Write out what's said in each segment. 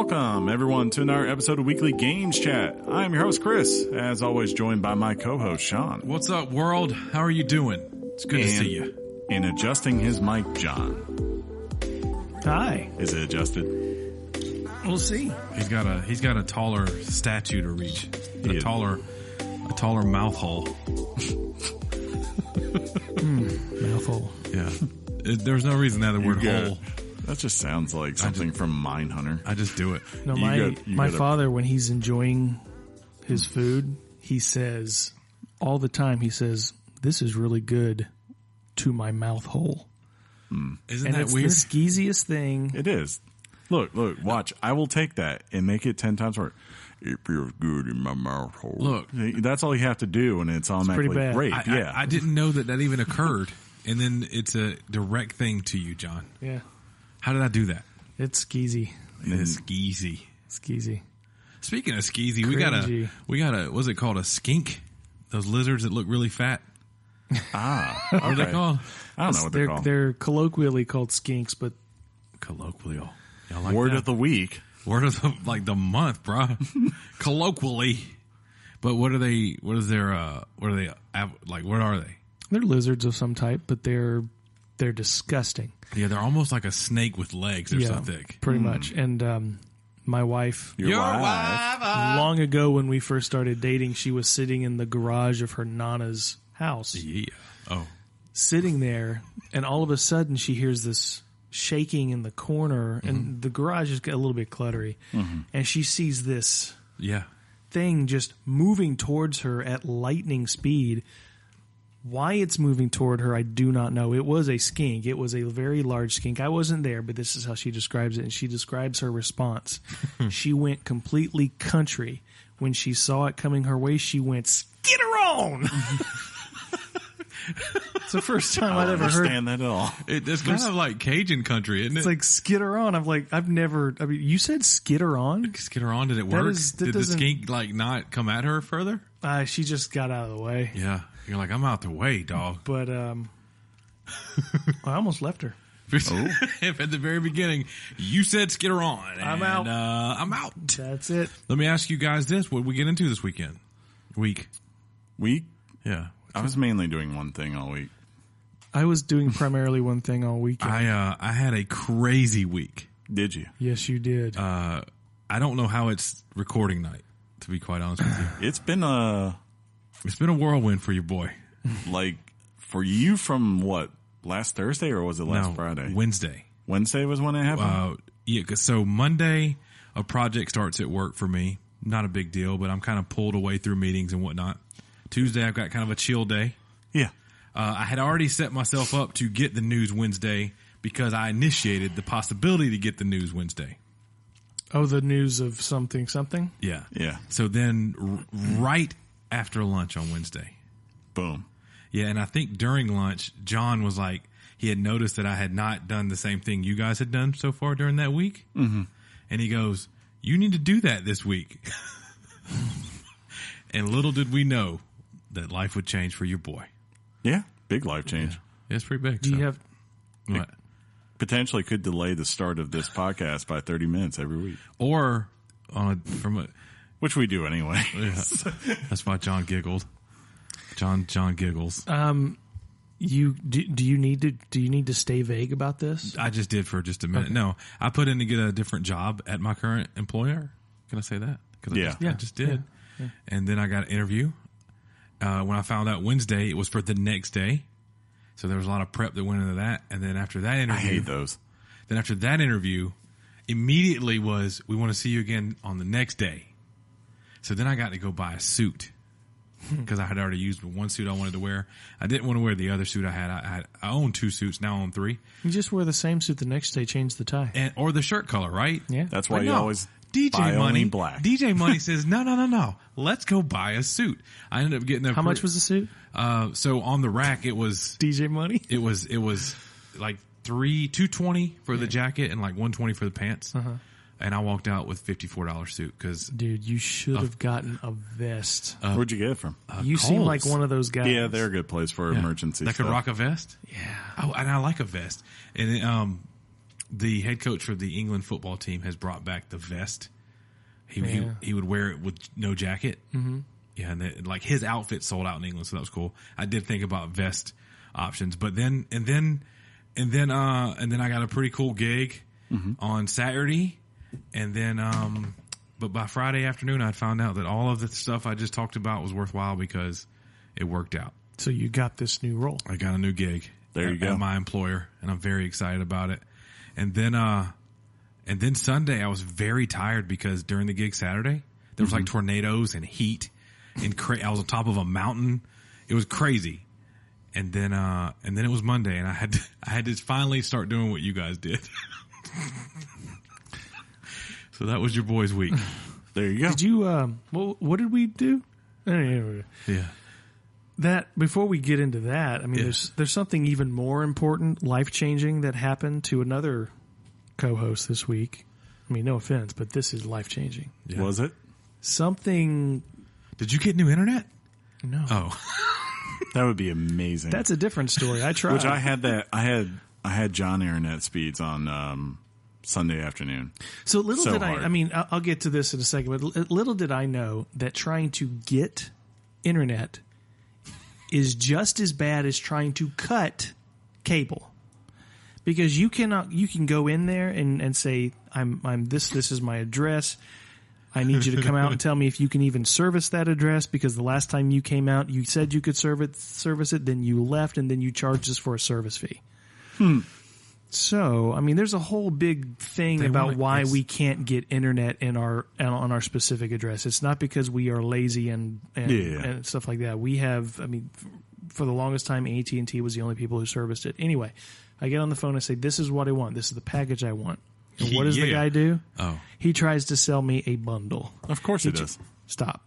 Welcome, everyone, to another episode of Weekly Games Chat. I'm your host, Chris, as always joined by my co-host, Shaun. What's up, world? How are you doing? It's good to see you. And adjusting his mic, John. Hi. Is it adjusted? We'll see. He's got a taller statue to reach. A taller mouth hole. Mouth hole. Yeah. There's no reason to add the word hole. That just sounds like something from Mindhunter. I just do it. No, my father, when he's enjoying his food, he says all the time, he says, "This is really good to my mouth hole." Isn't that weird? It's the skeeziest thing. It is. Look, watch. I will take that and make it 10 times more. It feels good in my mouth hole. Look. That's all you have to do, and it's automatically pretty bad. great. I didn't know that even occurred, and then it's a direct thing to you, John. Yeah. How did I do that? It's skeezy. It's skeezy. Skeezy. Speaking of skeezy, Cringy. we got a what's it called? A skink? Those lizards that look really fat. Ah, What are they called? I don't know what they're called. They're colloquially called skinks, but Colloquial. Y'all like Word that? of the week. Word of the month, bro. Colloquially. But what are they? What are they? they're lizards of some type, but they're disgusting. Yeah, they're almost like a snake with legs. They're so thick. Pretty much. And my wife, Your wife. long ago when we first started dating, she was sitting in the garage of her Nana's house. Yeah. Oh. Sitting there, and all of a sudden she hears this shaking in the corner, and the garage is a little bit cluttery, and she sees this Yeah. thing just moving towards her at lightning speed. Why it's moving toward her, I do not know. It was a skink. It was a very large skink. I wasn't there, but this is how she describes it, and she describes her response. She went completely country. When she saw it coming her way, she went, "Skitter on!" It's the first time I've ever heard. Understand that at all. It's kind of like Cajun country, isn't it? It's like skitter on. I'm like, you said skitter on? Skitter on. Did it work? Did the doesn't- skink not come at her further? She just got out of the way. Yeah. You're like, I'm out the way, dog. But I almost left her. At the very beginning, you said skitter on. I'm out. I'm out. That's it. Let me ask you guys this. What did we get into this week? Week? Yeah. I was mainly doing one thing all week. I was doing primarily one thing all weekend. I had a crazy week. Did you? Yes, you did. I don't know how it's recording night, to be quite honest with you. It's been It's been a whirlwind for your boy. like for you from what, last Thursday or was it last Friday? Wednesday. Wednesday was when it happened? Yeah, so Monday, a project starts at work for me. Not a big deal, but I'm kind of pulled away through meetings and whatnot. Tuesday, I've got kind of a chill day. Yeah. I had already set myself up to get the news Wednesday because I initiated the possibility to get the news Wednesday. Oh, the news of something. Yeah. Yeah. So then right after lunch on Wednesday. Boom. Yeah, and I think during lunch, John was like, he had noticed that I had not done the same thing you guys had done so far during that week. Mm-hmm. And he goes, "You need to do that this week." And little did we know that life would change for your boy. Yeah. Big life change. Yeah, it's pretty big. Do you have? What? Potentially could delay the start of this podcast by 30 minutes every week. Or Which we do anyway. Yeah, that's why John giggled. John giggles. Do you need to stay vague about this? I just did for just a minute. Okay. No, I put in to get a different job at my current employer. Can I say that? I just did. Yeah. And then I got an interview. When I found out Wednesday, it was for the next day. So there was a lot of prep that went into that. And then after that interview, I hate those. Then after that interview, immediately was, "We want to see you again on the next day." So then I got to go buy a suit because I had already used one suit I wanted to wear. I didn't want to wear the other suit I had. I own 2 suits, now I own 3. You just wear the same suit the next day, change the tie. Or the shirt color, right? Yeah. That's why But you no, always DJ buy Money, only black. DJ Money says, no. Let's go buy a suit. I ended up getting How much was the suit? So on the rack, it was DJ Money? it was like $220 for the jacket and like $120 for the pants. And I walked out with $54 suit because Dude, you should have gotten a vest. Where'd you get it from? You seem Kohl's. like one of those guys. Yeah, they're a good place for emergency that stuff. could rock a vest. Yeah. Oh, and I like a vest. And the head coach for the England football team has brought back the vest. He would wear it with no jacket. Mm-hmm. Yeah, and like his outfit sold out in England, so that was cool. I did think about vest options, but then I got a pretty cool gig on Saturday, and then but by Friday afternoon I'd found out that all of the stuff I just talked about was worthwhile because it worked out. So you got this new role. I got a new gig. There you go. At my employer, and I'm very excited about it. And then Sunday I was very tired because during the gig Saturday there was like tornadoes and heat and I was on top of a mountain. It was crazy. And then it was Monday, and I had to finally start doing what you guys did. So that was your boys' week. There you go. Did you? What did we do? Yeah. That before we get into that, I mean, there's something even more important, life changing that happened to another co-host this week. I mean, no offense, but this is life changing. Yeah. Was it? Did you get new internet? No. Oh. That would be amazing. That's a different story. I tried. Which I had that. I had John internet speeds on Sunday afternoon. So little So did hard. I mean, I'll get to this in a second, but little did I know that trying to get internet is just as bad as trying to cut cable. Because you can go in there and say, I'm this is my address. I need you to come out and tell me if you can even service that address, because the last time you came out, you said you could service it, then you left, and then you charged us for a service fee. So, I mean, there's a whole big thing about why we can't get internet on our specific address. It's not because we are lazy and stuff like that. We have, I mean, for the longest time, AT&T was the only people who serviced it. Anyway, I get on the phone and say, this is what I want. This is the package I want. And what does the guy do? Oh. He tries to sell me a bundle. Of course he does. Stop.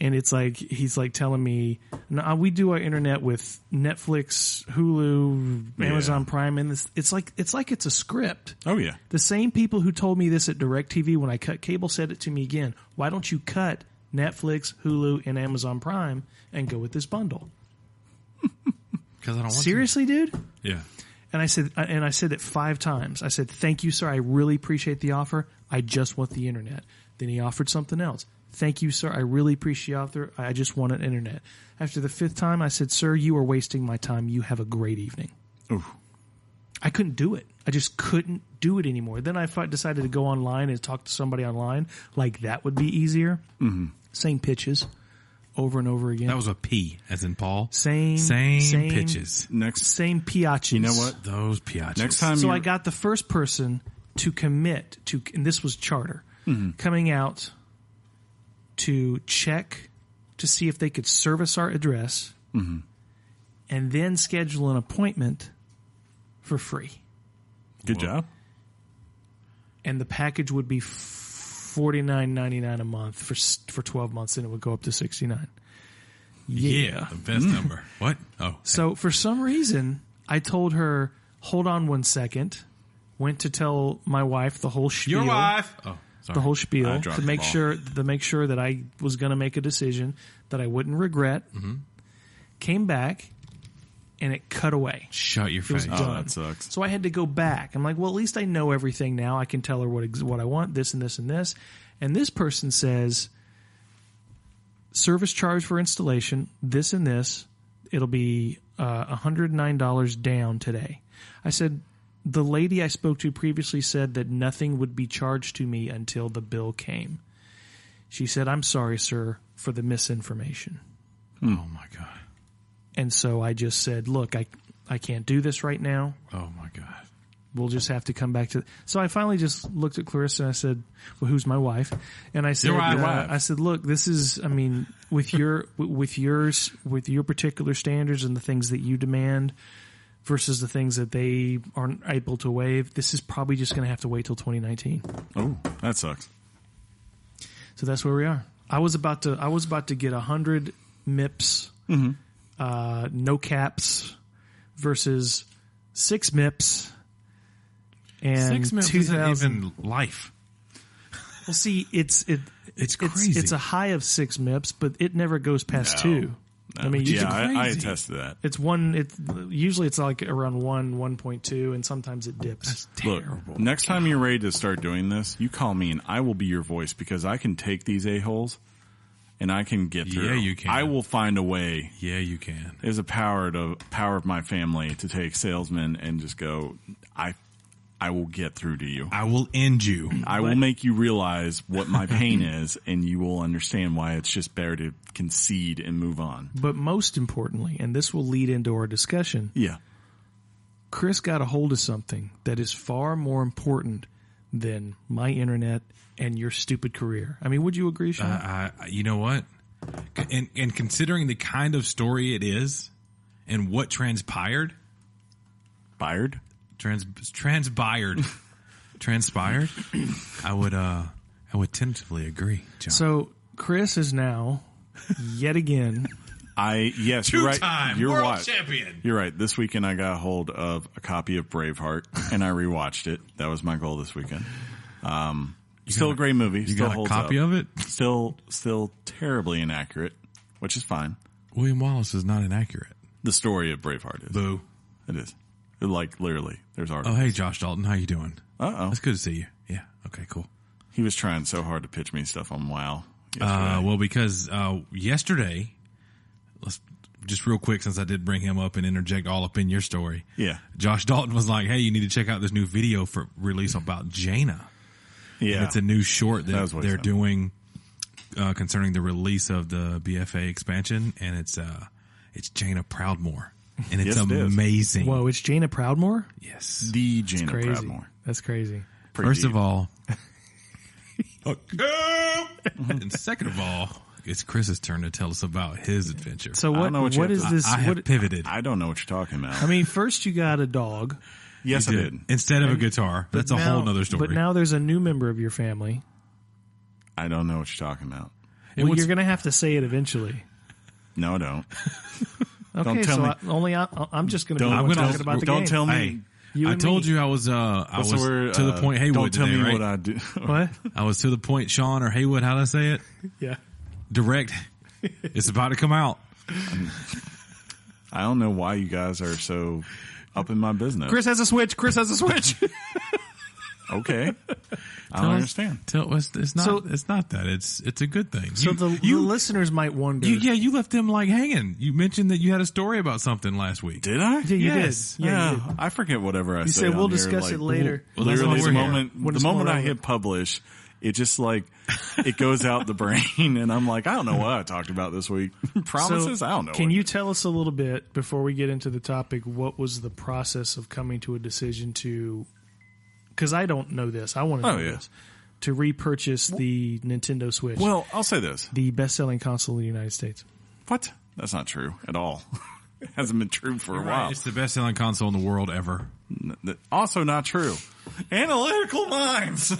And it's like, he's like telling me, no, we do our internet with Netflix, Hulu, Amazon Prime, and it's like it's a script. Oh, yeah. The same people who told me this at DirecTV when I cut cable said it to me again. Why don't you cut Netflix, Hulu, and Amazon Prime and go with this bundle? Because I don't want Seriously, dude? Yeah. And I said it 5 times. I said, thank you, sir. I really appreciate the offer. I just want the internet. Then he offered something else. Thank you, sir. I really appreciate the offer. I just want an internet. After the 5th time, I said, sir, you are wasting my time. You have a great evening. Ooh. I couldn't do it. I just couldn't do it anymore. Then I decided to go online and talk to somebody online. Like that would be easier. Mm-hmm. Same pitches. Over and over again. That was a P, as in Paul. Same pitches. Same piachis. You know what? Those piachis. Next time. So I got the first person to commit to, and this was Charter, coming out to check to see if they could service our address, and then schedule an appointment for free. Good job. And the package would be $49.99 a month for 12 months, and it would go up to $69. Yeah, the best number. What? Oh, so for some reason, I told her, "Hold on one second." Went to tell my wife the whole spiel. Your wife. Oh, sorry. The whole spiel I dropped to make the sure that I was going to make a decision that I wouldn't regret. Came back, and it cut away. Shut your face. It was done. That sucks. So I had to go back. I'm like, well, at least I know everything now. I can tell her what I want, this and this and this. And this person says, service charge for installation, this and this. It'll be $109 down today. I said, the lady I spoke to previously said that nothing would be charged to me until the bill came. She said, I'm sorry, sir, for the misinformation. Oh, my God. And so I just said, look, I can't do this right now. Oh, my God. We'll just have to come back to. So I finally just looked at Clarissa and I said, "Well, who's my wife?" And I said, "I said, look, this is. I mean, with your particular standards and the things that you demand versus the things that they aren't able to waive, this is probably just going to have to wait till 2019." Oh, that sucks. So that's where we are. I was about to get 100 MIPS, no caps, versus 6 MIPS. And 6 MIPS isn't even life. Well, see, it's crazy. It's a high of 6 MIPS, but it never goes past 2. I mean, I attest to that. It's one. Usually it's like around 1.2, and sometimes it dips. That's terrible. Look, next time you're ready to start doing this, you call me and I will be your voice because I can take these a-holes and I can get through. Yeah, you can. I will find a way. Yeah, you can. There's a power of my family to take salesmen and just go, I will get through to you. I will end you. I will make you realize what my pain is, and you will understand why it's just better to concede and move on. But most importantly, and this will lead into our discussion, Yeah. Chris got a hold of something that is far more important than my internet and your stupid career. I mean, would you agree, Shaun? You know what? And considering the kind of story it is and what transpired, transpired, I would tentatively agree, John. So Chris is now yet again Yes, you're right. Two-time You're world right. champion. You're right. This weekend I got a hold of a copy of Braveheart and I rewatched it. That was my goal this weekend. Still a great movie. You Still got a holds copy up. of it? Still terribly inaccurate, which is fine. William Wallace is not inaccurate. The story of Braveheart is. Boo. It is. Like literally, there's Oh, articles. hey, Josh Dalton. How you doing? Uh-oh. It's good to see you. Yeah. Okay, cool. He was trying so hard to pitch me stuff on WoW. yesterday. Well, because yesterday, let's just real quick, since I did bring him up and interject all up in your story. Yeah. Josh Dalton was like, "Hey, you need to check out this new video for release about Jaina." Yeah. And it's a new short that That's what he they're said. doing concerning the release of the BFA expansion, and it's Jaina Proudmoore, and it's Yes, it is. amazing. Whoa, it's Jaina Proudmoore? Yes. The Jaina Crazy. Proudmoore. That's crazy. Pretty First deep. of all, and second of all, it's Chris's turn to tell us about his adventure. So I what? don't know what you What have is to- this? I have What, pivoted. I don't know what you're talking about. I mean, first you got a dog. Yes, I You did. Instead of a guitar. That's a Now- whole nother story. But now there's a new member of your family. I don't know what you're talking about. Well, what's- you're going to have to say it eventually. No, I don't. Okay, tell me. I'm just going to Don't, be the one gonna- talking about the don't game. tell me. Hey, You I and told me. you I was What's the word? to the point Haywood Don't tell today, me right? what I do. What? I was to the point Shaun or Haywood, how did I say it? Yeah. Direct. It's about to come out. I don't know why you guys are so up in my business. Chris has a switch. Chris has a switch. Okay. I don't understand. It's not So- it's not that. It's a good thing. So the listeners might wonder. you left them like hanging. You mentioned that you had a story about something last week. Did I? Yeah, you Yes. did. Yeah, you did. I forget whatever I You say said we'll on here, discuss like, it later. Well, that's literally, why the we're here. moment, When the it's more moment I relevant. hit publish, it just like it goes out the brain, and I'm like, I don't know what I talked about this week. Promises? So, I don't know. Can what- you tell us a little bit before we get into the topic? What was the process of coming to a decision to? Because I don't know this. I want to know Oh, yeah. this. To repurchase the Nintendo Switch, Well, I'll say this. the best-selling console in the United States. What? That's not true at all. It hasn't been true for a while. It's the best selling console in the world ever. Also not true. Analytical minds.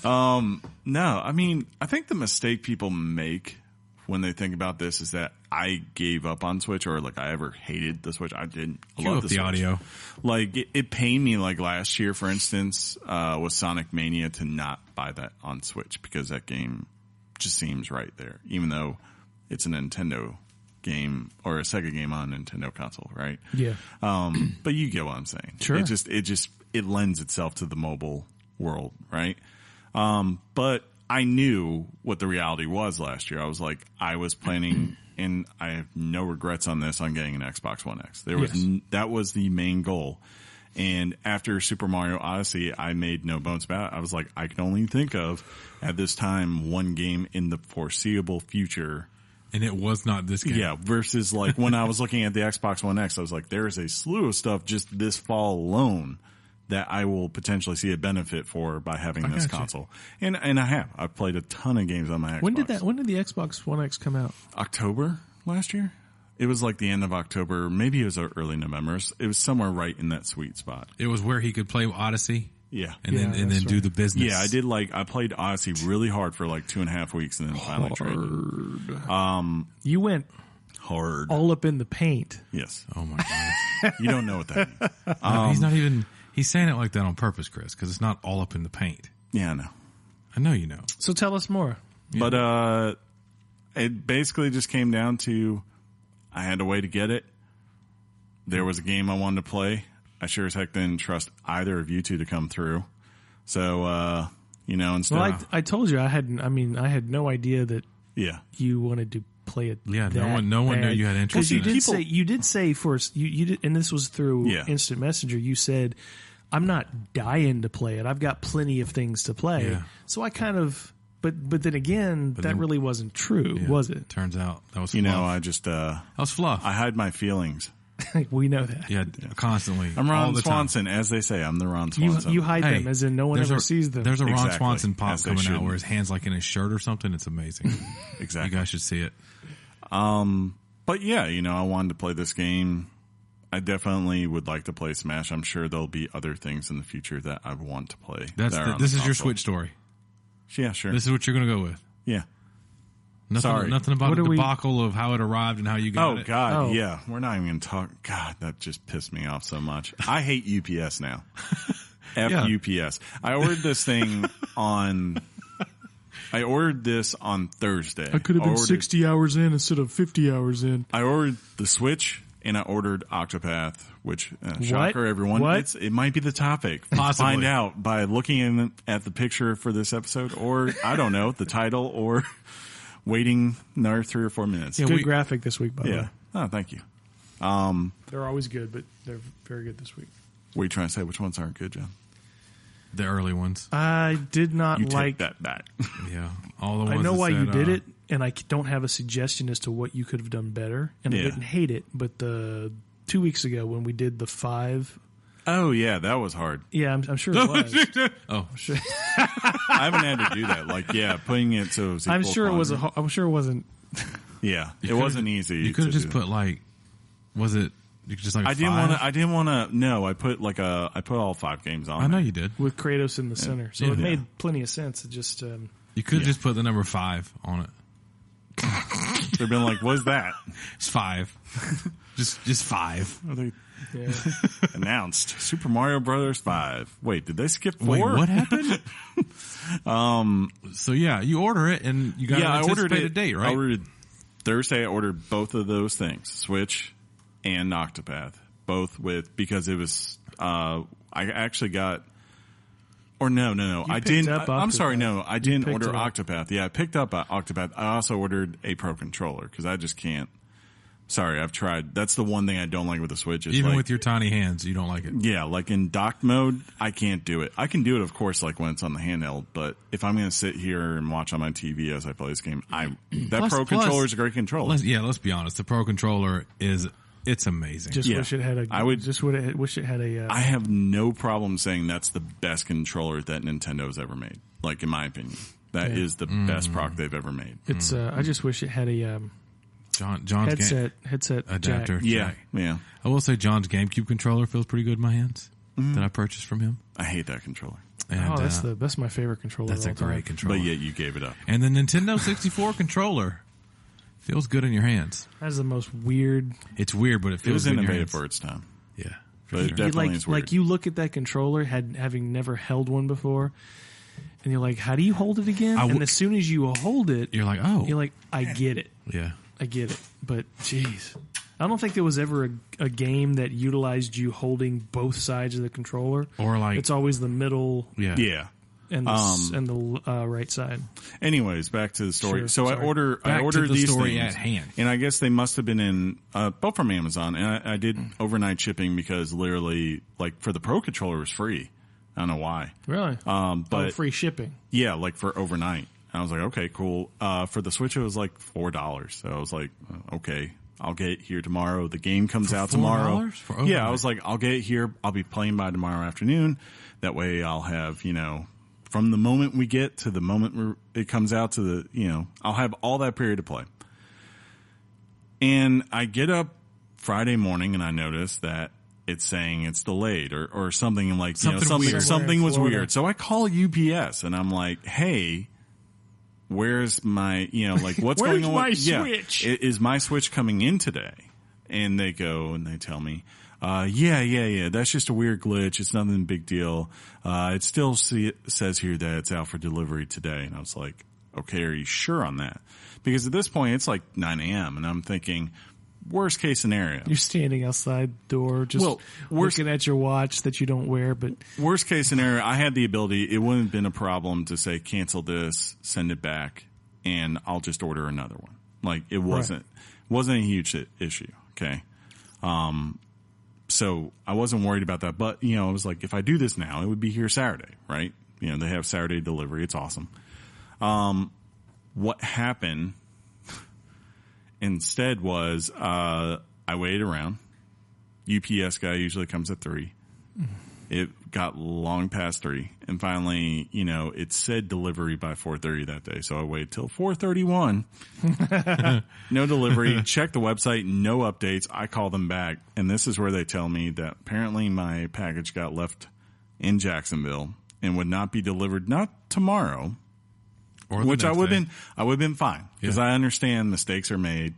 No, I mean, I think the mistake people make when they think about this is that I gave up on Switch, or like I ever hated the Switch. I didn't. I Cue love up the Switch. audio. Like it pained me like last year, for instance, with Sonic Mania to not buy that on Switch because that game just seems right there, even though it's a Nintendo game or a Sega game on a Nintendo console, right? Yeah. But you get what I'm saying. Sure. It lends itself to the mobile world, right? But I knew what the reality was last year. I was like, I was planning, and I have no regrets on this, on getting an Xbox One X. That was the main goal. And after Super Mario Odyssey, I made no bones about it. I was like, I can only think of at this time one game in the foreseeable future. And it was not this game. Yeah, versus like when I was looking at the Xbox One X, I was like, there is a slew of stuff just this fall alone that I will potentially see a benefit for by having this gotcha. console. And I have. I've played a ton of games on my Xbox. When did the Xbox One X come out? October last year? It was like the end of October. Maybe it was early November. It was somewhere right in that sweet spot. It was where he could play Odyssey Yeah. and Yeah, then that's do right. the business. Yeah, I played Odyssey really hard for like 2.5 weeks and then finally traded. You went Hard. all up in the paint. Yes. Oh my god. You don't know what that means. No, he's not even. He's saying it like that on purpose, Chris, because it's not all up in the paint. Yeah, I know. I know you know. So tell us more. But it basically just came down to I had a way to get it. There was a game I wanted to play. I sure as heck didn't trust either of you two to come through. So, instead. Well, I told you I had no idea that you wanted to play it. Yeah, no one knew you had interest. Because you did say first you did, and this was through Instant Messenger. You said, "I'm not dying to play it. I've got plenty of things to play." Yeah. So I kind of, but then again, that really wasn't true, was it? Turns out that was fluff. I just that was fluff. I hide my feelings. We know that. Yeah, constantly. I'm Ron all the Swanson, time. as they say. I'm the Ron Swanson. You hide them, as in no one ever sees them. There's a Ron Exactly. Swanson pop As they coming out shouldn't. where his hand's like in his shirt or something. It's amazing. Exactly. You guys should see it. But yeah, I wanted to play this game. I definitely would like to play Smash. I'm sure there'll be other things in the future that I want to play. This is your Switch story. Yeah, sure. This is what you're going to go with. Yeah. Nothing about the debacle of how it arrived and how you got it. Oh, God, yeah. We're not even going to talk. God, that just pissed me off so much. I hate UPS now. UPS. I ordered this thing on Thursday. I could have been 60 hours in instead of 50 hours in. I ordered the Switch, and I ordered Octopath, which, shocker, everyone. What? It might be the topic. Possibly. Find out by looking at the picture for this episode, or, I don't know, the title, or waiting another 3 or 4 minutes. Yeah, good graphic this week, by the way. Oh, thank you. They're always good, but they're very good this week. What are you trying to say? Which ones aren't good, John? The early ones. I did not You like take that back. Yeah. All the ones I know that why said, you did it, and I don't have a suggestion as to what you could have done better. And I didn't hate it, but 2 weeks ago when we did the 5, Oh, yeah, that was hard. yeah, I'm sure it was. Oh, I haven't had to do that. Putting it so it was I'm equal sure it was. content. I'm sure it wasn't. Yeah, it wasn't easy. you could have to just do. put was it just like a I didn't 5? want to. I didn't want to. No, I put I put all 5 games on. I know there. you did. With Kratos in the center, so Yeah. it made plenty of sense. It just You could have just put the number 5 on it. They've been like, "What's that?" It's 5. just 5. Are they yeah. announced Super Mario Brothers 5? Wait, did they skip 4? Wait, what happened? So yeah, you order it and you got an I ordered anticipated it. date, right? I ordered Thursday. I ordered both of those things, Switch and Octopath, because it was. I actually got. Or no. I didn't. I'm sorry, no. I didn't order Octopath. Yeah, I picked up Octopath. I also ordered a Pro Controller because I just can't. Sorry, I've tried. That's the one thing I don't like with the Switch. Is Even with your tiny hands, you don't like it. Yeah, in docked mode, I can't do it. I can do it, of course, when it's on the handheld. But if I'm going to sit here and watch on my TV as I play this game, Pro Controller is a great controller. Let's be honest. The Pro Controller it's amazing. Just wish it had a. Wish it had a. I have no problem saying that's the best controller that Nintendo's ever made. In my opinion, that is the best product they've ever made. It's. I just wish it had a. John's headset adapter. jack. Yeah. I will say John's GameCube controller feels pretty good in my hands that I purchased from him. I hate that controller. And, that's my favorite controller. That's a of all great time. controller. But yet you gave it up. And the Nintendo 64 controller feels good in your hands. That's the most weird. It's weird, but it It feels was good in your innovative hands. for its time. Yeah. But it definitely is weird. You look at that controller, having never held one before, and you're like, "How do you hold it again?" And as soon as you hold it, You're like, oh. you're like, "I get it, Yeah. I get it." But jeez, I don't think there was ever a game that utilized you holding both sides of the controller. Or it's always the middle Yeah. and the right side. Anyways, back to the story. Sure, so sorry. I ordered the these story things, at hand. and I guess they must have been in both from Amazon. And I did overnight shipping because literally, for the Pro Controller was free. I don't know why. Really? But free shipping. yeah, for overnight. I was like, okay, cool. For the Switch, it was $4. So I was like, okay, I'll get it here tomorrow. The game comes out tomorrow. For overnight? Yeah, I was like, I'll get it here. I'll be playing by tomorrow afternoon. That way I'll have, from the moment we get to the moment it comes out to I'll have all that period to play. And I get up Friday morning and I notice that it's saying it's delayed or something something was weird. So I call UPS and I'm like, hey, where's my, what's going on? Where's my Switch? Is my Switch coming in today? And they go and they tell me, yeah. That's just a weird glitch. It's nothing big deal. It still says here that it's out for delivery today. And I was like, okay, are you sure on that? Because at this point it's 9 a.m. and I'm thinking worst case scenario. You're standing outside the door, just looking at your watch that you don't wear. But worst case scenario, I had the ability. It wouldn't have been a problem to say cancel this, send it back, and I'll just order another one. Like it wasn't a huge issue. Okay. So I wasn't worried about that, but I was like, if I do this now, it would be here Saturday, right? They have Saturday delivery. It's awesome. What happened instead was, I waited around. UPS guy usually comes at 3. It got long past 3, and finally, it said delivery by 4:30 that day. So I waited till 4:31. No delivery. Check the website. No updates. I call them back, and this is where they tell me that apparently my package got left in Jacksonville and would not be delivered not tomorrow, which I would have been fine because I understand mistakes are made.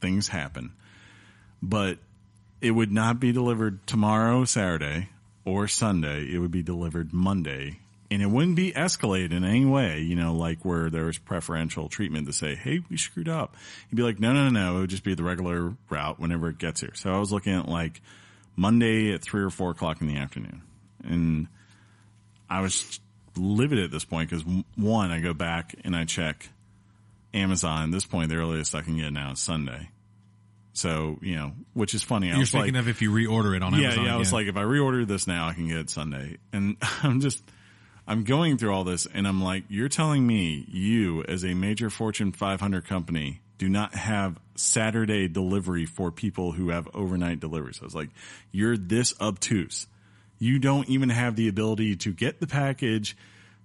Things happen, but it would not be delivered tomorrow, Saturday, or Sunday. It would be delivered Monday, and it wouldn't be escalated in any way, like where there was preferential treatment to say, hey, we screwed up. You'd be like, no. It would just be the regular route whenever it gets here. So I was looking at like Monday at 3 or 4 o'clock in the afternoon, and I was livid at this point because, one, I go back and I check Amazon. At this point, the earliest I can get now is Sunday. So, which is funny. You're speaking of if you reorder it on Amazon. Yeah, I was like, if I reorder this now, I can get it Sunday. And I'm going through all this, and I'm like, you're telling me you, as a major Fortune 500 company, do not have Saturday delivery for people who have overnight deliveries. I was like, you're this obtuse. You don't even have the ability to get the package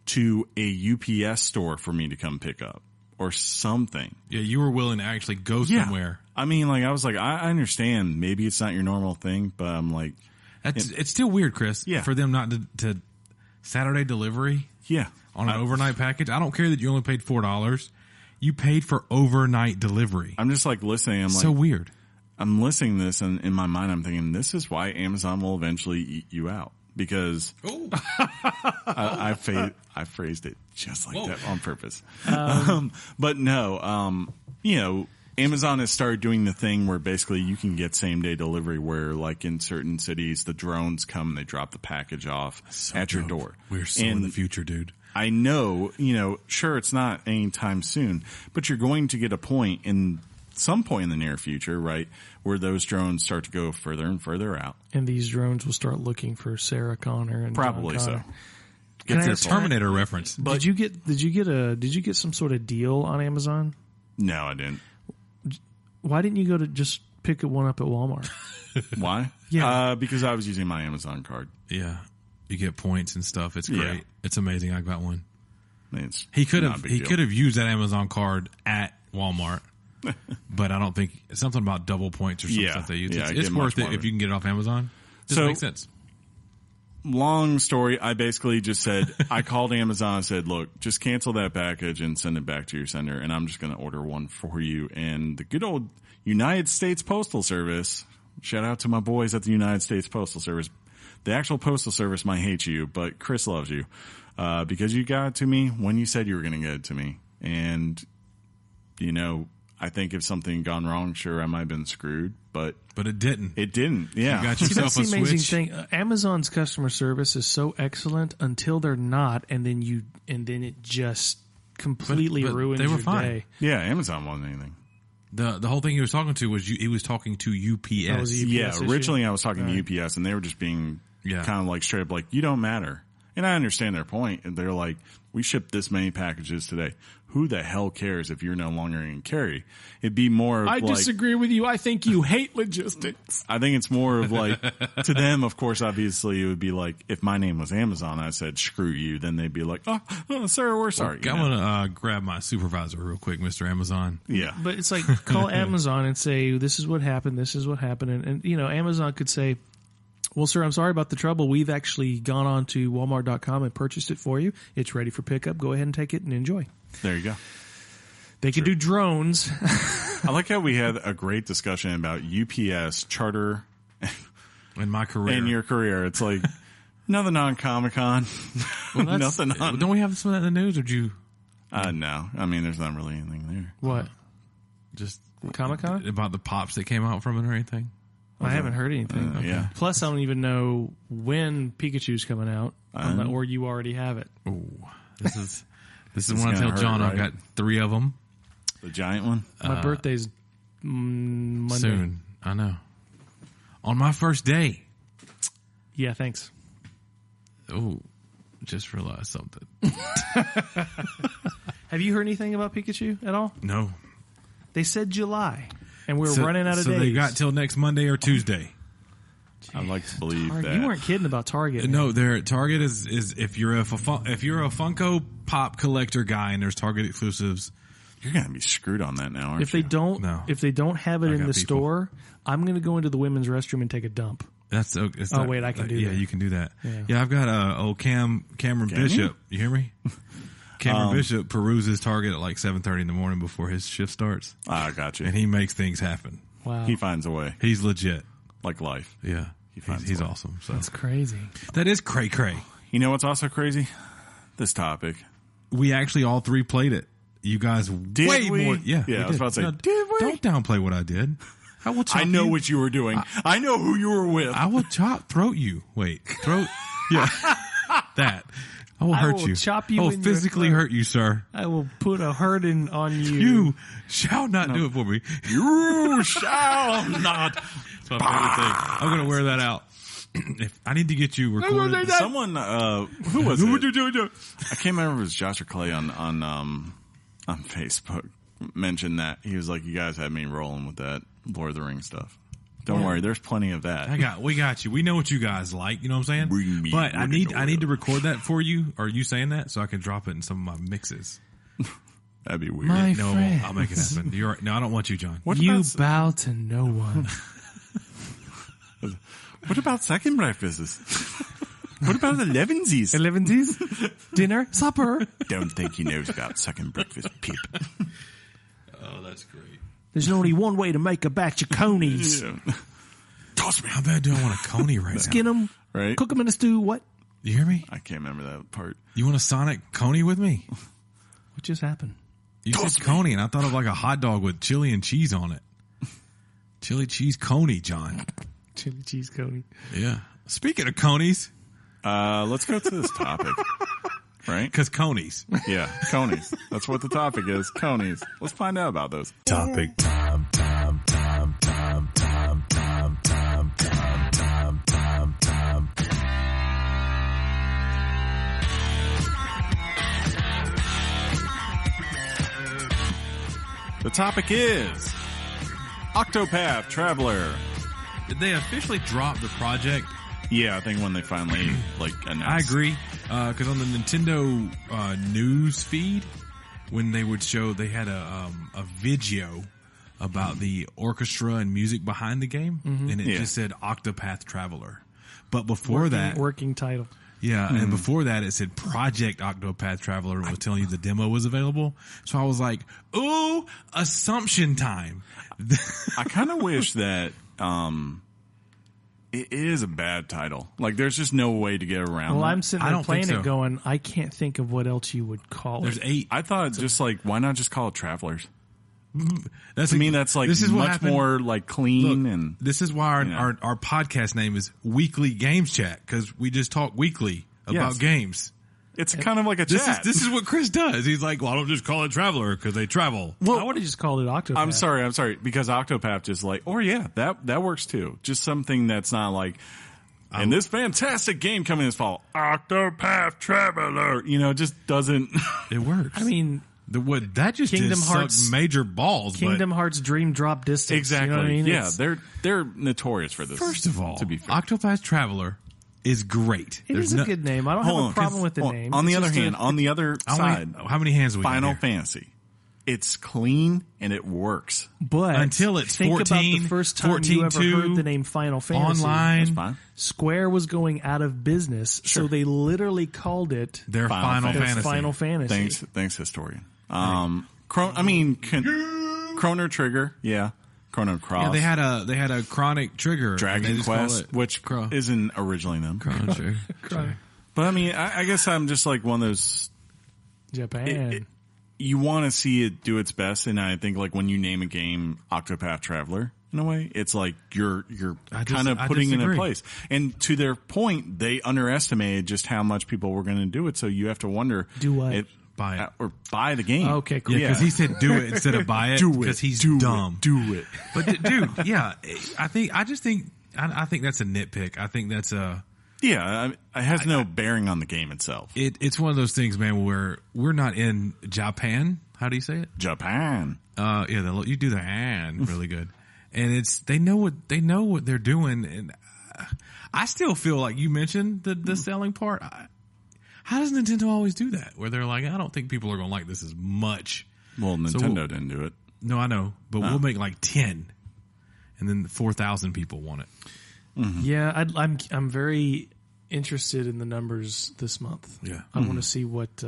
to a UPS store for me to come pick up or something. Yeah, you were willing to actually go somewhere. I mean, like, I was like, I understand. Maybe it's not your normal thing, but I'm like, it's still weird, Chris. Yeah. For them not to Saturday delivery. Yeah. On an overnight package. I don't care that you only paid $4. You paid for overnight delivery. I'm just like listening. I'm like, so weird. I'm listening to this, and in my mind, I'm thinking, this is why Amazon will eventually eat you out. Because I phrased it just like that on purpose. But no, Amazon has started doing the thing where basically you can get same day delivery where, like, in certain cities, the drones come and they drop the package off at your door. We're so in the future, dude. I know, sure, it's not anytime soon, but you're going to get a point in some point in the near future, right, where those drones start to go further and further out. And these drones will start looking for Sarah Connor and probably John Connor. So. Get their Terminator reference. But did you get some sort of deal on Amazon? No, I didn't. Why didn't you go to just pick one up at Walmart? Why? Yeah. Because I was using my Amazon card. Yeah. You get points and stuff. It's great. Yeah. It's amazing. I got one. It's he could have used that Amazon card at Walmart. But I don't think something about double points or some stuff they use. It's worth it if you can get it off Amazon. Just makes sense. Long story. I basically just said, I called Amazon and said, look, just cancel that package and send it back to your sender. And I'm just going to order one for you. And the good old United States Postal Service, shout out to my boys at the United States Postal Service. The actual Postal Service might hate you, but Chris loves you, because you got it to me when you said you were going to get it to me. And, I think if something had gone wrong, sure, I might have been screwed, but it didn't. It didn't. Yeah. You got yourself that's the a amazing Switch. thing. Amazon's customer service is so excellent until they're not, and then it just completely But ruins they were your fine. day. Yeah, Amazon wasn't anything. The whole thing he was talking to was he was talking to UPS. That was a UPS issue? Originally I was talking to UPS, and they were just being kind of like straight up like, you don't matter. And I understand their point. And they're like, we shipped this many packages today. Who the hell cares if you're no longer in carry? It'd be more of I disagree with you. I think you hate logistics. I think it's more of like, to them, of course, obviously, it would be like, if my name was Amazon, I said, screw you, then they'd be like, oh sir, we're sorry. I want to grab my supervisor real quick, Mr. Amazon. Yeah. But it's like, call Amazon and say, this is what happened, this is what happened. And Amazon could say, well, sir, I'm sorry about the trouble. We've actually gone on to Walmart.com and purchased it for you. It's ready for pickup. Go ahead and take it and enjoy. There you go. They could do drones. I like how we had a great discussion about UPS, charter, in my career. in your career. It's like, nothing on Comic-Con. Nothing on. Don't we have some of that in the news, or do you? No. I mean, there's not really anything there. What? Just Comic-Con? About the pops that came out from it or anything? I haven't heard anything. Yeah. Plus, I don't even know when Pikachu's coming out, or you already have it. Oh, this is when I gonna tell hurt, John right? I've got 3 of them. The giant one? My birthday's Monday. Soon. I know. On my first day. Yeah, thanks. Oh, just realized something. Have you heard anything about Pikachu at all? No. They said July, and we're running out of so days. they got till next Monday or Tuesday. I'd like to believe Target. that. You weren't kidding about Target. Man. No, their Target is if you're a Funko Pop collector guy and there's Target exclusives. You're going to be screwed on that now, aren't If you? they don't, No. if they don't have it in got the people. store, I'm going to go into the women's restroom and take a dump. That's Oh, wait, I can do yeah, that. you can do that. Yeah. Yeah, I've got old Cameron Bishop. You hear me? Cameron Bishop peruses Target at like 7:30 in the morning before his shift starts, I got you. and he makes things happen. Wow, He finds a way, He's legit. like life. Yeah, finds he's a way. awesome. So that's crazy. that is cray cray. You know what's also crazy? This topic. We actually all 3 played it. You guys way we? more. Yeah, Yeah, we I was did. about to say, No, did we? Don't downplay what I did. I will chop I know you. what you were doing. I know who you were with. I will throat you. Wait, throat. Yeah, that. I will hurt will you. chop you I will in your physically throat. hurt you, sir. I will put a hurting on you. You shall not do it for me. You shall not. It's my favorite thing. I'm going to wear that out. If I need to get you recorded. Someone, who was it? I can't remember if it was Josh or Clay on Facebook mentioned that. He was like, you guys had me rolling with that Lord of the Rings stuff. Don't worry, there's plenty of that. We got you. We know what you guys like. You know what I'm saying? Bring me But I with it, need to record that for you. Are you saying that so I can drop it in some of my mixes? That'd be weird. My No, friends. I'll make it happen. No, I don't want you, John. What You about, bow to no one. what about second breakfasts? What about the Levensies? 11s, dinner, supper. Don't think he knows about second breakfast, Pip. Oh, that's great. There's only one way to make a batch of conies. Toss me. How bad do I want a coney right now? Skin them, Right? cook them in a stew. What? You hear me? I can't remember that part. You want a Sonic coney with me? What just happened? You said coney, and I thought of like a hot dog with chili and cheese on it. Chili cheese coney, John. Chili cheese coney. Yeah. Speaking of conies, Let's go to this topic. Right? because conies. Yeah, conies. That's what the topic is. Conies. Let's find out about those. Topic time. The topic is Octopath Traveler. Did they officially drop the project? Yeah, I think when they finally announced. I agree, because on the Nintendo news feed, when they would show, they had a video about the orchestra and music behind the game, and it just said Octopath Traveler. But before that, Working title. yeah, and before that, it said Project Octopath Traveler, and was telling you the demo was available. So I was like, "Ooh, Assumption time." I kind of wish that it is a bad title. Like, there's just no way to get around Well, it. I'm sitting I there don't playing think so. it going, I can't think of what else you would call There's it. 8. I thought just like, why not just call it Travelers? That's To me, that's like this is what much happened. more like clean Look, and this is why Yeah. our podcast name is Weekly Games Chat, because we just talk weekly about Yes. games. it's kind of like a This chat. is what Chris does. He's like, well, I don't just call it Traveler because they travel. I would have just called it Octopath. I'm sorry, because Octopath just like, or yeah, that works too. Just something that's not like, and this fantastic game coming this fall, Octopath Traveler, just doesn't. It works. I mean, what that just Kingdom did Hearts- sucked major balls. Kingdom Hearts Dream Drop Distance. Exactly. You know what I mean? Yeah, It's- they're notorious for this. First of all, to be fair. Octopath Traveler is great. It is a good name. I don't have a problem with the Hold on. name. On the It's other just hand, on the other side, How many hands do we got Final here? Fantasy. It's clean and it works. but Until it's think 14, about the first time you ever 14-2, heard the name Final Fantasy. Online, That's fine. Square was going out of business, so they literally called it their Final Fantasy. Fantasy. Final Fantasy. Thanks, historian. Chrono Trigger, yeah. Chrono Cross. Yeah, they had a Chronic Trigger. and they Dragon just call Quest, it which isn't originally them. Chrono Trigger. But I mean, I guess I'm just like one of those. Japan. you want to see it do its best, and I think like when you name a game Octopath Traveler, in a way, it's like you're kind of putting it in place. And to their point, they underestimated just how much people were going to do it. So you have to wonder, do what? Buy it or buy the game. Okay, cool. Yeah, because he said do it instead of buy it. Do it because he's dumb. Do it. But dude, yeah, I think that's a nitpick. I think that's a it has no bearing on the game itself. It's one of those things, man, where we're not in Japan. How do you say it? Japan. You do the "and" really good, and they know what they're doing, and I still feel like you mentioned the selling part. How does Nintendo always do that? Where they're like, I don't think people are going to like this as much. Well, Nintendo didn't do it. No, I know, but we'll make like 10, and then 4,000 people want it. Mm-hmm. Yeah, I'm very interested in the numbers this month. Yeah, I want to see what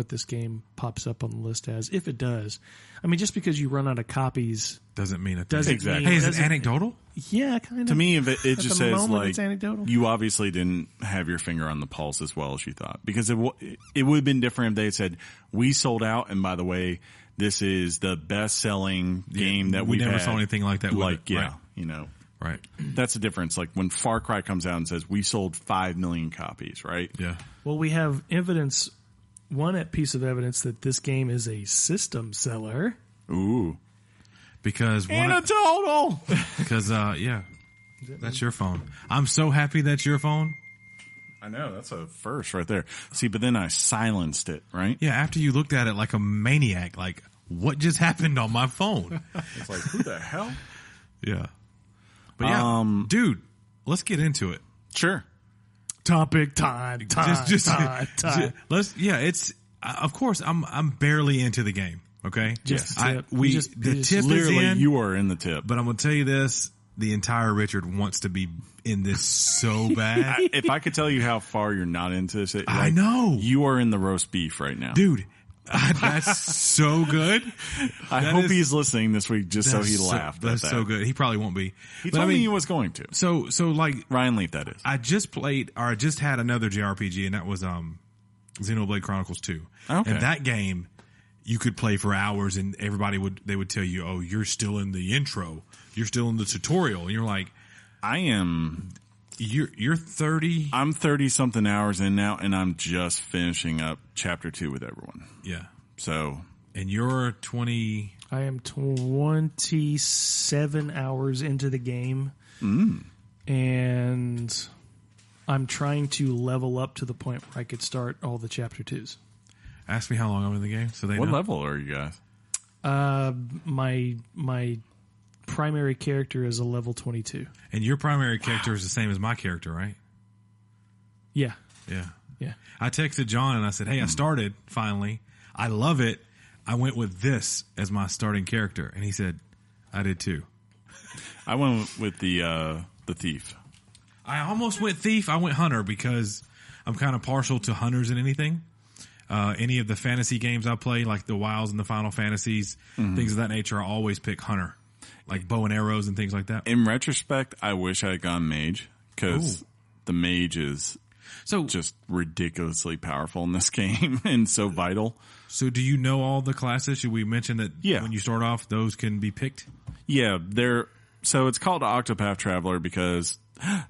this game pops up on the list as, if it does. I mean, just because you run out of copies doesn't mean it doesn't. Exactly. Mean, hey, is it anecdotal? Yeah, kind of. To me, it just says like it's anecdotal. You obviously didn't have your finger on the pulse as well as you thought, because it would have been different if they had said we sold out, and by the way, this is the best selling game that we we've never had. saw anything like that. Like right. Right. That's the difference. Like when Far Cry comes out and says we sold 5 million copies, right? Yeah. Well, we have evidence. One piece of evidence that this game is a system seller. Ooh. Because and a total. Because that's your phone. I'm so happy that's your phone. I know, that's a first right there. See, but then I silenced it, right? Yeah, after you looked at it like a maniac, like what just happened on my phone? It's like, who the hell? Yeah. But yeah, dude, let's get into it. Sure. Topic time. It's of course I'm barely into the game. Okay, just the tip is literally in. You are in the tip, but I'm gonna tell you this: the entire Richard wants to be in this so bad. If I could tell you how far you're not into this, I know you are in the roast beef right now, dude. That's so good. I hope he's listening this week just so he laughed. That's so good. He probably won't be. He told me he was going to. So like Ryan Leaf, that is. I just had another JRPG, and that was Xenoblade Chronicles 2. Okay. And that game you could play for hours, and everybody would tell you, "Oh, you're still in the intro. You're still in the tutorial." And you're like, I am. You're 30. I'm 30 something hours in now, and I'm just finishing up chapter 2 with everyone. Yeah. So. And you're 20. I am 27 hours into the game. And I'm trying to level up to the point where I could start all the chapter 2s. Ask me how long I'm in the game, so they What know. level are you guys? My primary character is a level 22. And your primary character is the same as my character, right? Yeah. Yeah. Yeah. I texted John and I said, "Hey, I started finally. I love it. I went with this as my starting character." And he said, "I did too." I went with the thief. I almost went thief. I went hunter because I'm kind of partial to hunters in anything. Any of the fantasy games I play, like the Wilds and the Final Fantasies, things of that nature, I always pick hunter. Like bow and arrows and things like that. In retrospect, I wish I had gone mage, because the mage is just ridiculously powerful in this game and so vital. So do you know all the classes? Should we mention that when you start off, those can be picked? Yeah, so it's called Octopath Traveler because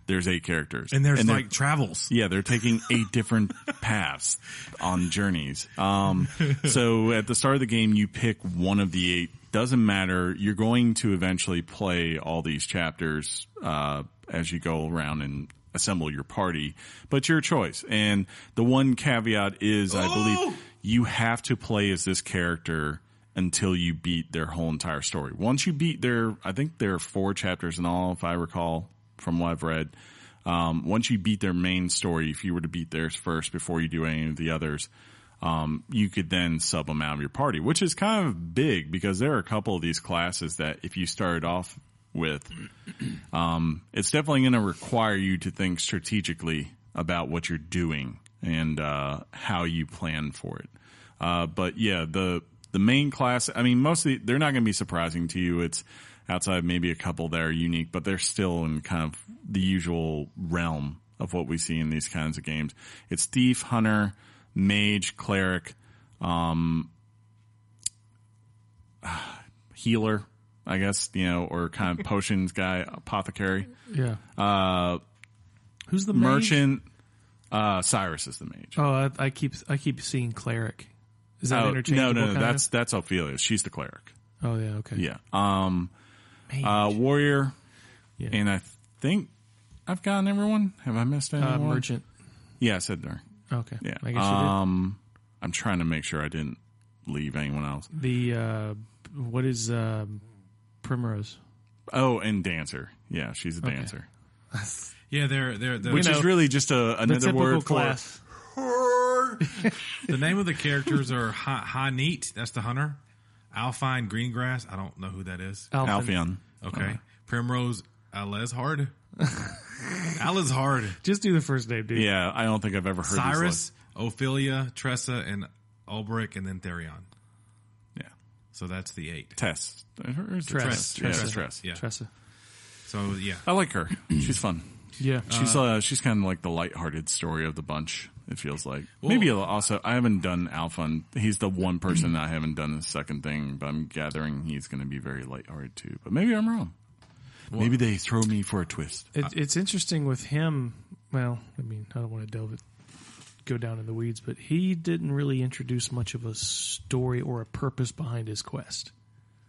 there's 8 characters. And there's like travels. Yeah, they're taking 8 different paths on journeys. So at the start of the game, you pick one of the 8. Doesn't matter. You're going to eventually play all these chapters as you go around and assemble your party, but it's your choice. And the one caveat is, I believe, you have to play as this character until you beat their whole entire story. Once you beat I think there are 4 chapters in all, if I recall from what I've read. Once you beat their main story, if you were to beat theirs first before you do any of the others, you could then sub them out of your party, which is kind of big because there are a couple of these classes that if you started off with, it's definitely going to require you to think strategically about what you're doing and how you plan for it. But yeah, the main class, I mean, mostly they're not going to be surprising to you. It's outside maybe a couple that are unique, but they're still in kind of the usual realm of what we see in these kinds of games. It's thief, hunter, mage, cleric, healer, I guess, or kind of potions guy, apothecary. Yeah. Who's the merchant? Cyrus is the mage. Oh, I keep seeing cleric. Is that interchangeable? No. That's Ophelia. She's the cleric. Oh yeah. Okay. Yeah. Warrior. Yeah. And I think I've gotten everyone. Have I missed anyone? Merchant. Yeah, I said there. Okay. Yeah. I guess you did. I'm trying to make sure I didn't leave anyone else. The what is Primrose? Oh, and dancer. Yeah, she's a dancer. Yeah, they're Which is really just another word class. for the name of the characters are Neat. That's the hunter. Alpine Greengrass. I don't know who that is. Alphion. Okay. Primrose Alezhard. Alezhard. Just do the first name, dude. Yeah, I don't think I've ever heard Cyrus, Ophelia, Tressa, and Ulbrich, and then Therion. Yeah. So that's the 8. Tess. Tress. Yeah, Tress. Yeah. Tressa. So yeah, I like her. She's fun. Yeah. She's kind of like the lighthearted story of the bunch. It feels like maybe also I haven't done Alpha. And he's the one person I haven't done the second thing, but I'm gathering he's going to be very lighthearted too. But maybe I'm wrong. Maybe they throw me for a twist. It's interesting with him. Well, I mean, I don't want to go down in the weeds, but he didn't really introduce much of a story or a purpose behind his quest.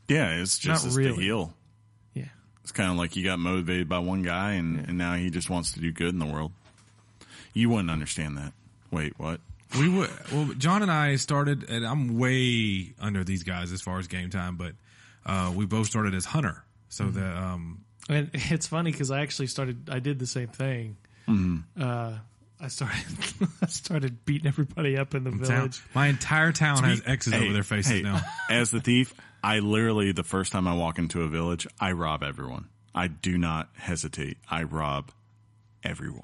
Yeah, it's just to heal. Yeah. It's kind of like you got motivated by one guy, and now he just wants to do good in the world. You wouldn't understand that. Wait, what? we would. Well, John and I started, and I'm way under these guys as far as game time, but we both started as hunter. So and it's funny because I did the same thing. Mm-hmm. I started beating everybody up in the village. My entire town has X's over their faces now. As the thief, I literally, the first time I walk into a village, I rob everyone. I do not hesitate. I rob everyone.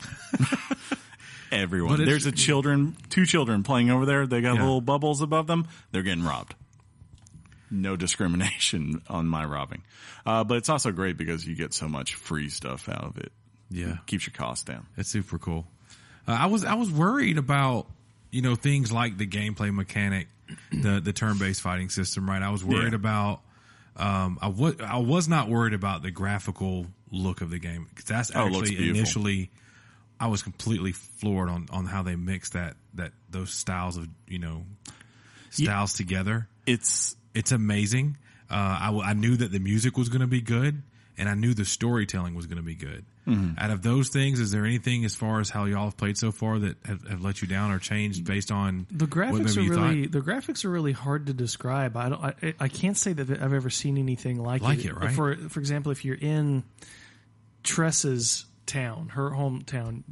Everyone. There's two children playing over there. They got little bubbles above them. They're getting robbed. No discrimination on my robbing. But it's also great because you get so much free stuff out of it. Yeah. It keeps your costs down. It's super cool. I was worried about, things like the gameplay mechanic, the turn-based fighting system, right? I was worried about, I was not worried about the graphical look of the game, because that's actually initially, I was completely floored on how they mix those styles of, styles together. It's amazing. I knew that the music was going to be good, and I knew the storytelling was going to be good. Mm-hmm. Out of those things, is there anything as far as how y'all have played so far that have let you down or changed based on the graphics? The graphics are really hard to describe. I can't say that I've ever seen anything like it. Right? For example, if you're in Tressa's town, her hometown,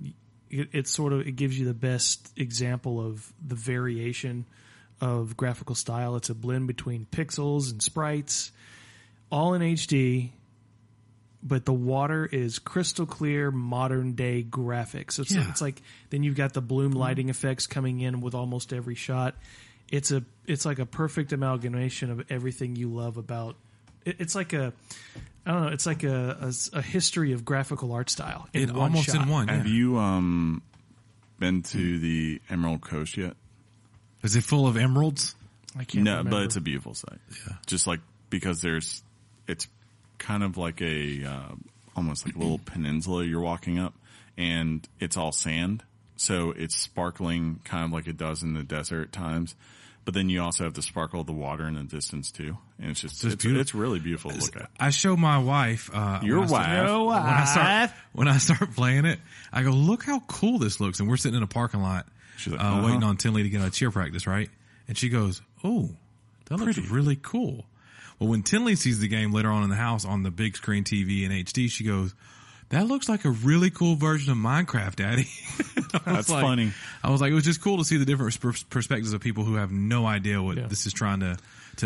it gives you the best example of the variation of graphical style. It's a blend between pixels and sprites, all in HD. But the water is crystal clear, modern day graphics. It's like then you've got the bloom lighting effects coming in with almost every shot. It's like a perfect amalgamation of everything you love about. It's like a history of graphical art style. In one shot. Have you been to the Emerald Coast yet? Is it full of emeralds? I can't remember. But it's a beautiful site. Yeah, just like because it's kind of like almost like a little peninsula you're walking up, and it's all sand, so it's sparkling kind of like it does in the desert at times, but then you also have the sparkle of the water in the distance too, and it's really beautiful to look at. I show my wife your wife when I start playing it, I go, look how cool this looks, and we're sitting in a parking lot. She's like, waiting on Tinley to get out of cheer practice, right? And she goes, oh, that looks really cool. Well, when Tinley sees the game later on in the house on the big screen TV in HD, she goes, that looks like a really cool version of Minecraft, Daddy. That's funny. I was like, it was just cool to see the different perspectives of people who have no idea what this is trying to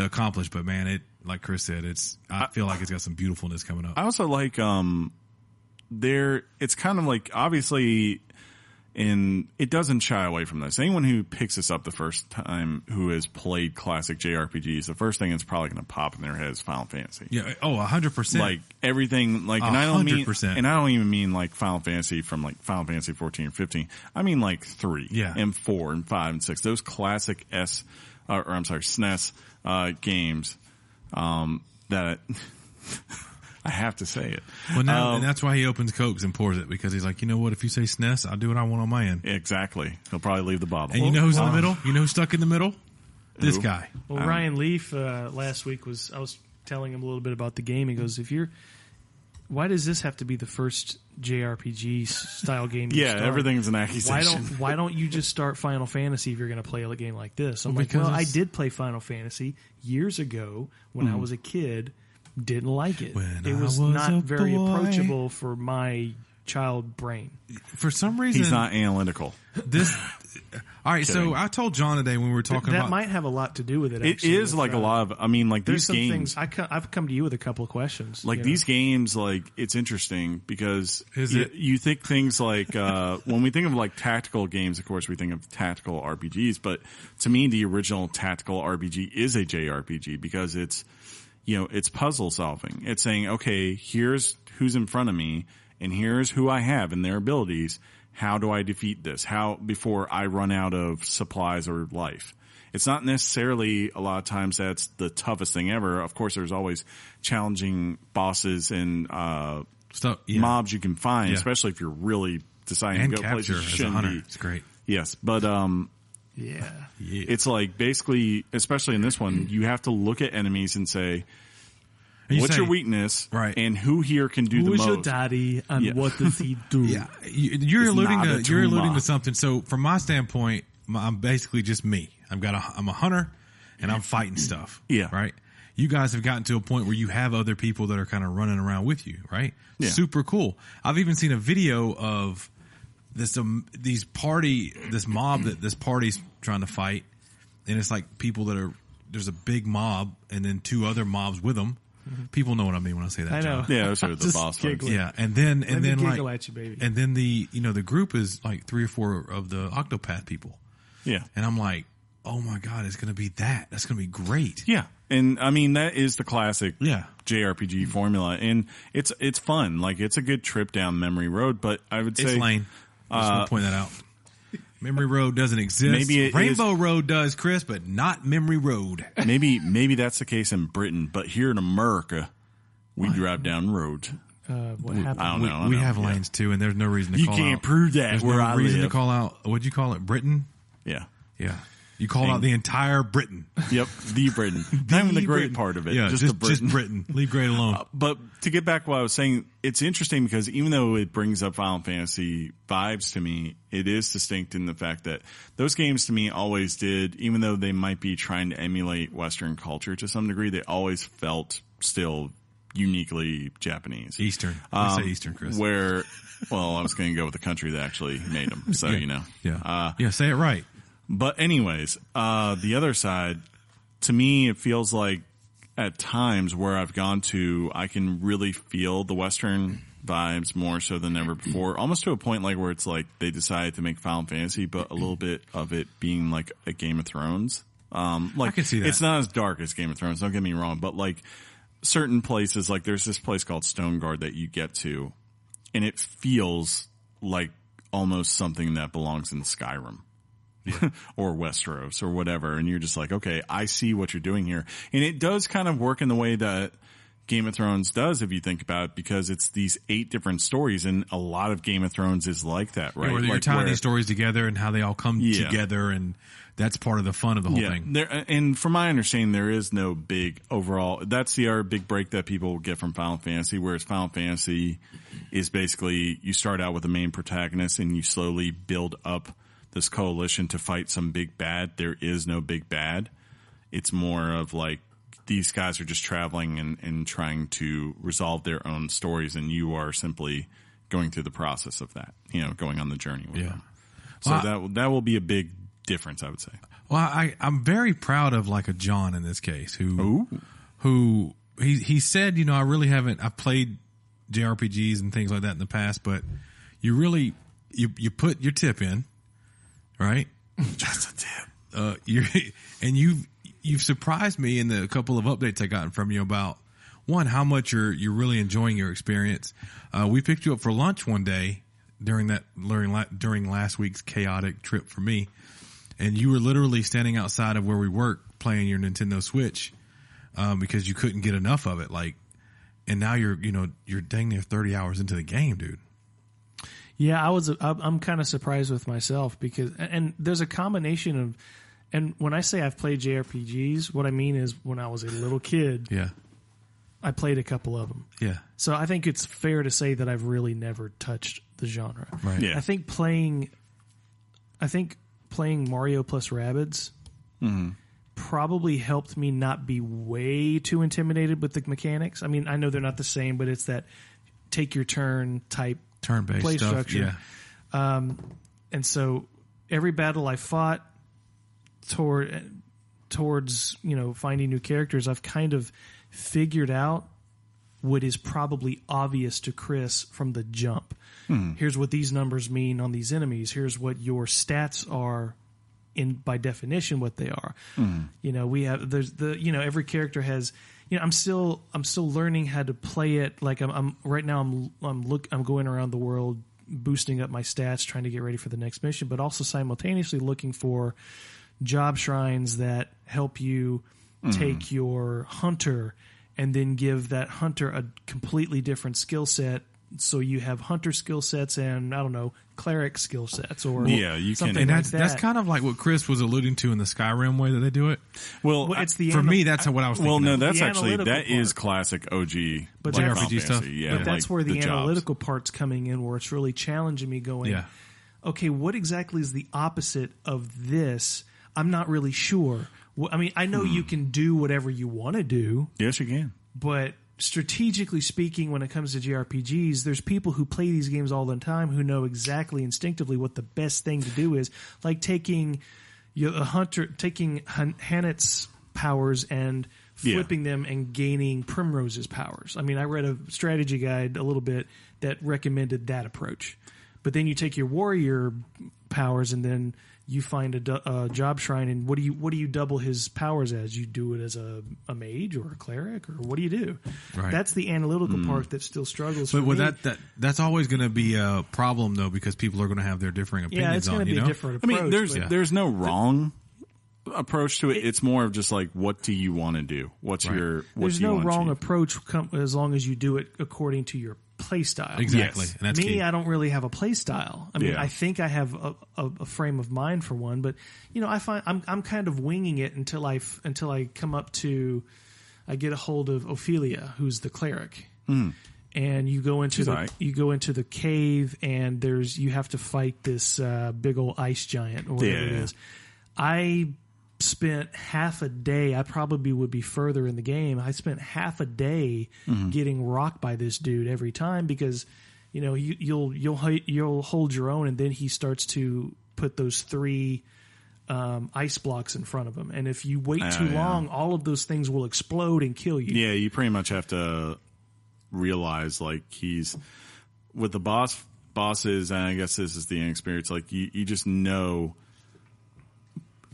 accomplish. But man, it, like Chris said, I feel like it's got some beautifulness coming up. I also like, it's kind of like, obviously, and it doesn't shy away from this. Anyone who picks this up the first time who has played classic JRPGs, the first thing that's probably going to pop in their head is Final Fantasy. Yeah. Oh, 100%. Like everything, like, and I don't even mean like Final Fantasy from like Final Fantasy 14 or 15. I mean like 3 and 4 and 5 and 6. Those classic SNES games. that I have to say it. Well, now and that's why he opens Cokes and pours it, because he's like, you know what? If you say SNES, I'll do what I want on my end. Exactly. He'll probably leave the bottle. And you know who's in the middle? You know who's stuck in the middle? This guy. Well, Ryan Leaf last week I was telling him a little bit about the game. He goes, why does this have to be the first JRPG style game? Yeah, everything's an accusation. Why don't you just start Final Fantasy if you're going to play a game like this? I'm like, because I did play Final Fantasy years ago when I was a kid. Didn't like it. It was not very approachable for my child brain. For some reason, he's not analytical. All right, so I told John today when we were talking about... That might have a lot to do with it, actually. It is like a lot of... I mean, like these games... I've come to you with a couple of questions. Like these games, like, it's interesting because you think things like... when we think of like tactical games, of course, we think of tactical RPGs. But to me, the original tactical RPG is a JRPG because it's puzzle solving. It's saying, okay, here's who's in front of me and here's who I have and their abilities. How do I defeat this? Before I run out of supplies or life? It's not necessarily a lot of times that's the toughest thing ever. Of course, there's always challenging bosses and mobs you can find, especially if you're really deciding to go places you shouldn't be. It's great. Yes, but it's like basically, especially in this one, you have to look at enemies and say, what's your weakness? Right. And who here can do the most? Who's your daddy and what does he do? Yeah. You're alluding to something. So from my standpoint, I'm basically just me. I'm a hunter and I'm fighting stuff. Yeah. Right. You guys have gotten to a point where you have other people that are kind of running around with you. Right. Yeah. Super cool. I've even seen a video of this mob that this party's trying to fight. And it's like people there's a big mob and then two other mobs with them. People know what I mean when I say that. I know. John. Yeah, those are the boss fights. Yeah, and then giggle at you, baby. And then the group is like 3 or 4 of the Octopath people. Yeah, and I'm like, oh my god, it's going to be that. That's going to be great. Yeah, and I mean that is the classic JRPG Mm-hmm. formula, and it's fun. Like it's a good trip down memory road. But I would say it's lame. I just want to point that out. Memory Road doesn't exist. Maybe Rainbow Road does, Chris, but not Memory Road. Maybe that's the case in Britain, but here in America, we drive down road. What happened? I don't know. We have lanes too, and there's no reason to call out. You can't prove that. There's where no I reason live. to call out. What'd you call it? Britain? Yeah. Yeah. You called out the entire Britain. Yep, the Britain. Not even the great part of it. Yeah, just the Britain. Just Britain. Leave great alone. But to get back to what I was saying, it's interesting because even though it brings up Final Fantasy vibes to me, it is distinct in the fact that those games to me always did, even though they might be trying to emulate Western culture to some degree, they always felt still uniquely Japanese. Eastern. I say Eastern, Chris. I was going to go with the country that actually made them. So, Yeah, say it right. But anyways, the other side, to me, it feels like at times where I've gone to, I can really feel the Western vibes more so than ever before, almost to a point like where it's like they decided to make Final Fantasy, but a little bit of it being like a Game of Thrones. I can see that. It's not as dark as Game of Thrones, don't get me wrong, but like certain places, like there's this place called Stoneguard that you get to, and it feels like almost something that belongs in Skyrim. Or Westeros or whatever, and you're just like, okay, I see what you're doing here. And it does kind of work in the way that Game of Thrones does, if you think about it, because it's these 8 different stories, and a lot of Game of Thrones is like that, right? Yeah, where you're tying these stories together and how they all come together, and that's part of the fun of the whole thing. And from my understanding, there is no big overall. That's the other big break that people get from Final Fantasy, whereas Final Fantasy is basically you start out with the main protagonist and you slowly build up this coalition to fight some big bad. There is no big bad. It's more of like these guys are just traveling and trying to resolve their own stories, and you are simply going through the process of that, going on the journe with them. So that will be a big difference, I would say. Well, I'm very proud of like a John in this case who he said, I really haven't, I played JRPGs and things like that in the past, but you really, you put your tip in, right? Just a tip. You've surprised me in the couple of updates I gotten from you about one, how much you're really enjoying your experience. We picked you up for lunch one day during last week's chaotic trip for me, and you were literally standing outside of where we work playing your Nintendo Switch, because you couldn't get enough of it. Like, and now you're dang near 30 hours into the game, dude. Yeah, I'm kind of surprised with myself because, and there's a combination of, and when I say I've played JRPGs, what I mean is when I was a little kid, Yeah. I played a couple of them. Yeah. So I think it's fair to say that I've really never touched the genre. Right. Yeah. I think playing Mario plus Rabbids probably helped me not be way too intimidated with the mechanics. I mean, I know they're not the same, but it's that take your turn type Turn-based play stuff. structure. Yeah. And so every battle I fought towards finding new characters, I've kind of figured out what is probably obvious to Chris from the jump. Here's what these numbers mean on these enemies. Here's what your stats are by definition what they are. We have every character has. I'm still learning how to play it. Like I'm right now. I'm going around the world boosting up my stats, trying to get ready for the next mission, but also simultaneously looking for job shrines that help you take your hunter and then give that hunter a completely different skill set. So you have hunter skill sets and cleric skill sets or you something can. like And that's kind of like what Chris was alluding to in the Skyrim way that they do it. Well, it's the For me, that's what I was thinking. well, no, of. that's The actually analytical is part. classic OG, But like that's- Final RPG stuff. Fantasy. Yeah, but that's like where the jobs. analytical part's coming in, where it's really challenging me. Going, Yeah. okay, what exactly is the opposite of this? I'm not really sure. I mean, I know you can do whatever you want to do, Yes, you can. but strategically speaking, when it comes to JRPGs, there's people who play these games all the time who know exactly instinctively what the best thing to do is, like taking Hannett's powers and flipping them and gaining Primrose's powers. I mean, I read a strategy guide a little bit that recommended that approach. But then you take your warrior powers and then you find a job shrine, and what do you double his powers as? You do it as a mage or a cleric, or what do you do? Right. That's the analytical part that still struggles. But for with me. that's always going to be a problem though, because people are going to have their differing opinions Yeah, it's going on. to be a different I approach. mean, but there's no wrong approach to it. It's more of just like, what do you want to do? What's Right. your what there's do you no want wrong to approach as long as you do it according to your play style. Exactly. Yes. And that's Me, key. I don't really have a play style. I mean, Yeah. I think I have a frame of mind for one, but I find I'm kind of winging it until I come up to, I get a hold of Ophelia, who's the cleric, and you go into the cave, and you have to fight this big old ice giant or whatever it Yeah. is. I spent half a day. I probably would be further in the game. I spent half a day getting rocked by this dude every time because you'll hold your own, and then he starts to put those 3 ice blocks in front of him, and if you wait too long, all of those things will explode and kill you. Yeah, you pretty much have to realize, like, he's with the bosses, and I guess this is the inexperience. Like, you just know.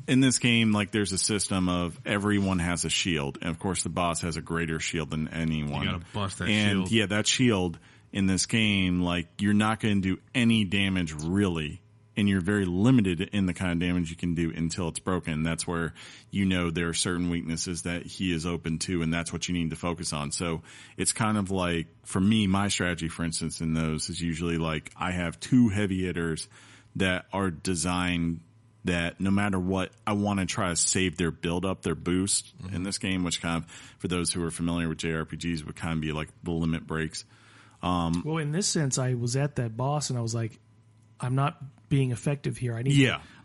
In this game, like, there's a system of everyone has a shield, and of course the boss has a greater shield than anyone. You gotta bust that and shield. yeah, that shield in this game, like, you're not going to do any damage really, and you're very limited in the kind of damage you can do until it's broken. That's where there are certain weaknesses that he is open to, and that's what you need to focus on. So it's kind of like, for me, my strategy, for instance, in those is usually like, I have 2 heavy hitters that are designed that no matter what, I want to try to save their build up, their boost in this game, which kind of, for those who are familiar with JRPGs, would kind of be like the limit breaks. Well, in this sense, I was at that boss, and I was like, I'm not being effective here.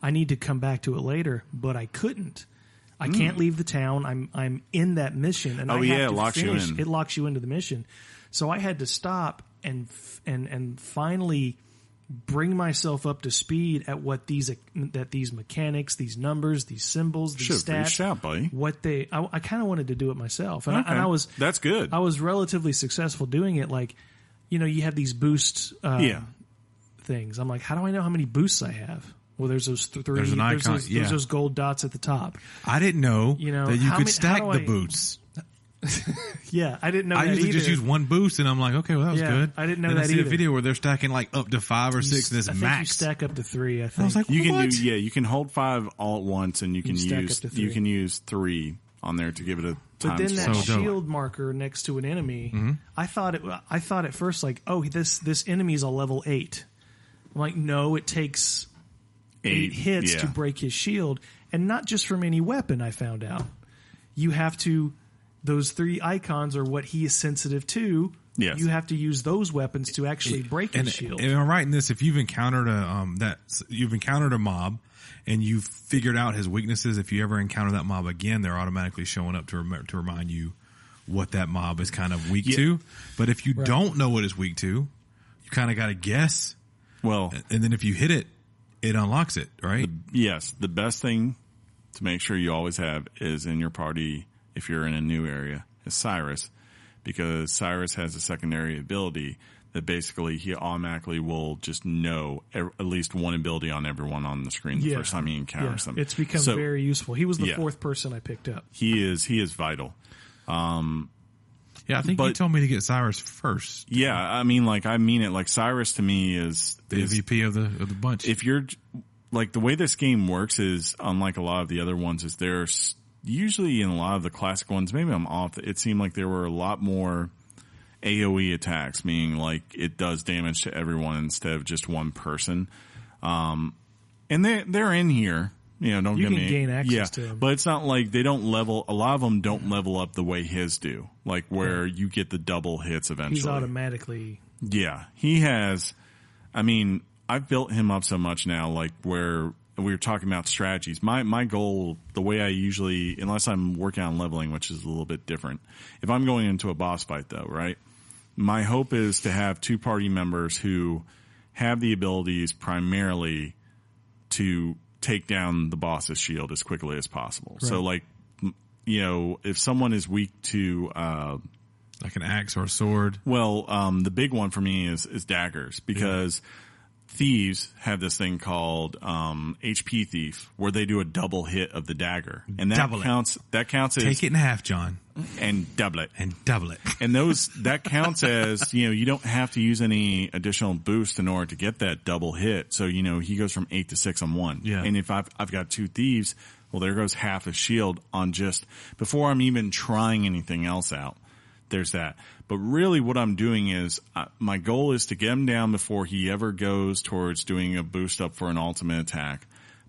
I need to come back to it later, but I couldn't. I can't leave the town. I'm in that mission, and I have to it locks you finish. in. It locks you into the mission, so I had to stop and finally bring myself up to speed at what these mechanics, these numbers, these symbols, these stats, reached out, buddy. I kind of wanted to do it myself, and I was that's good. I was relatively successful doing it. Like, you have these boost things. I'm like, how do I know how many boosts I have? Well, there's those 3. There's an icon. There's those gold dots at the top. I didn't know that you could stack how the do I- boots. Yeah, I didn't know I that usually either. just use one boost, and I'm like, okay, well, that was Yeah, good. I didn't know and that I see either. a video where they're stacking like up to 5 or 6, and it's I think max. you stack up to 3. I think. I was like, You can what? you can hold 5 all at once, and you can stack use up to 3. you can use 3 on there to give it a But then that So dope. shield marker next to an enemy, I thought at first like, oh, this enemy's a level 8. I'm like, no, it takes 8 hits to break his shield, and not just from any weapon. I found out you have to. Those 3 icons are what he is sensitive to. Yes. You have to use those weapons to actually break his shield. And I'm right in this. If you've encountered a mob and you've figured out his weaknesses, if you ever encounter that mob again, they're automatically showing up to remind you what that mob is kind of weak to. But if you don't know what it's weak to, you kind of got to guess. Well, and then if you hit it, it unlocks it, right? The best thing to make sure you always have is in your party, if you're in a new area, is Cyrus. Because Cyrus has a secondary ability that basically he automatically will just know at least one ability on everyone on the screen the first time he encounters them. It's become very useful. He was the 4th person I picked up. He is vital. I think you told me to get Cyrus first. Yeah, I mean it. Like Cyrus to me is the MVP of the bunch. If you're like the way this game works is unlike a lot of the other ones is there's usually in a lot of the classic ones, maybe I'm off. It seemed like there were a lot more AoE attacks, meaning like it does damage to everyone instead of just one person. And they're in here. Don't get me. You can gain access to them. But it's not like they don't level. A lot of them don't level up the way his do, like where you get the double hits eventually. He's automatically. Yeah, he has. I mean, I've built him up so much now, like where we were talking about strategies. My goal, the way I usually, unless I'm working on leveling, which is a little bit different. If I'm going into a boss fight though, right? My hope is to have 2 party members who have the abilities primarily to take down the boss's shield as quickly as possible. Right. So like, if someone is weak to, like an axe or a sword. Well, the big one for me is daggers because thieves have this thing called HP thief, where they do a double hit of the dagger, and that counts. That counts as take it in half, John, and double it, and double it, and that counts as you don't have to use any additional boost in order to get that double hit. So he goes from 8 to 6 on one. Yeah, and if I've got 2 thieves, well, there goes half a shield on just before I'm even trying anything else out. There's that. But really what I'm doing is my goal is to get him down before he ever goes towards doing a boost up for an ultimate attack.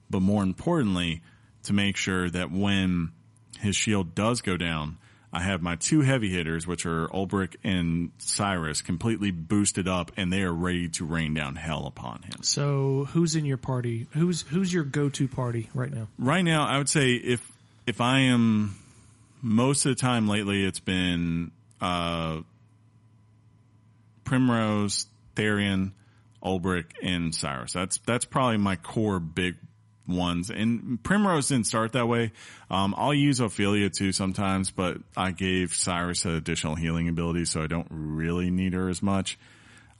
But more importantly, to make sure that when his shield does go down, I have my 2 heavy hitters, which are Ulbrich and Cyrus, completely boosted up, and they are ready to rain down hell upon him. So who's in your party? Who's your go-to party right now? Right now, I would say if I am, most of the time lately, it's been Primrose, Therian, Ulbrich, and Cyrus. That's probably my core big ones. And Primrose didn't start that way. I'll use Ophelia too sometimes, but I gave Cyrus an additional healing ability, so I don't really need her as much.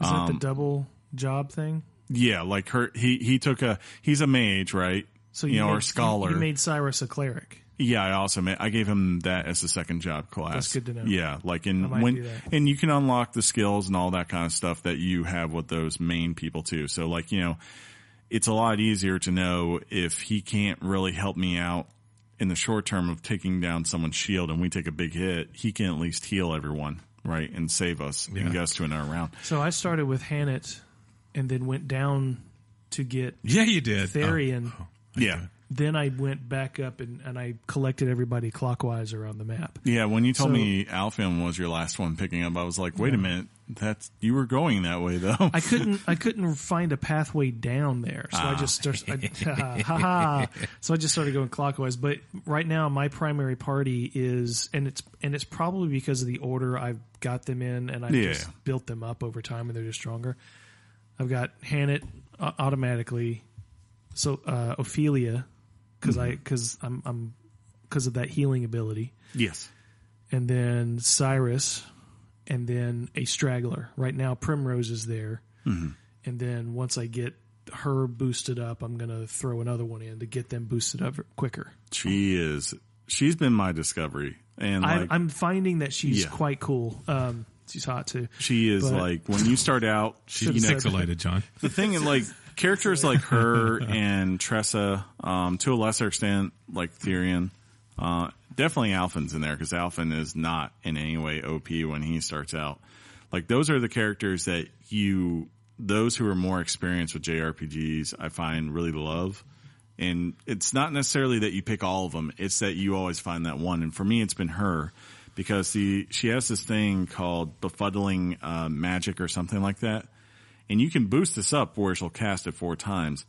Is that the double job thing? Yeah, like he's a mage, right? So or scholar. You made Cyrus a cleric. Yeah, I gave him that as the second job class. That's good to know. Yeah, like and you can unlock the skills and all that kind of stuff that you have with those main people too. So like, it's a lot easier to know if he can't really help me out in the short term of taking down someone's shield and we take a big hit, he can at least heal everyone, right? And save us and get us to another round. So I started with Hannett and then went down to get you did. Therian. Yeah. Then I went back up and I collected everybody clockwise around the map. Yeah, when you told me Alphium was your last one picking up, I was like, wait a minute, you were going that way though. I couldn't find a pathway down there, so I just started. So I just started going clockwise. But right now, my primary party is, and it's probably because of the order I've got them in, and I've just built them up over time, and they're just stronger. I've got Hannett automatically, so Ophelia. Because of that healing ability. Yes. And then Cyrus, and then a straggler. Right now, Primrose is there. Mm-hmm. And then once I get her boosted up, I'm going to throw another one in to get them boosted up quicker. She's been my discovery. And I'm finding that she's quite cool. She's hot too. She is like, when you start out, she's pixelated, John. The thing is like, characters like her and Tressa, to a lesser extent, like Therian, Definitely Alphen's in there because Alphen is not in any way OP when he starts out. Like those are the characters that those who are more experienced with JRPGs, I find really love. And it's not necessarily that you pick all of them. It's that you always find that one. And for me, it's been her because she has this thing called befuddling magic or something like that. And you can boost this up where she'll cast it 4 times.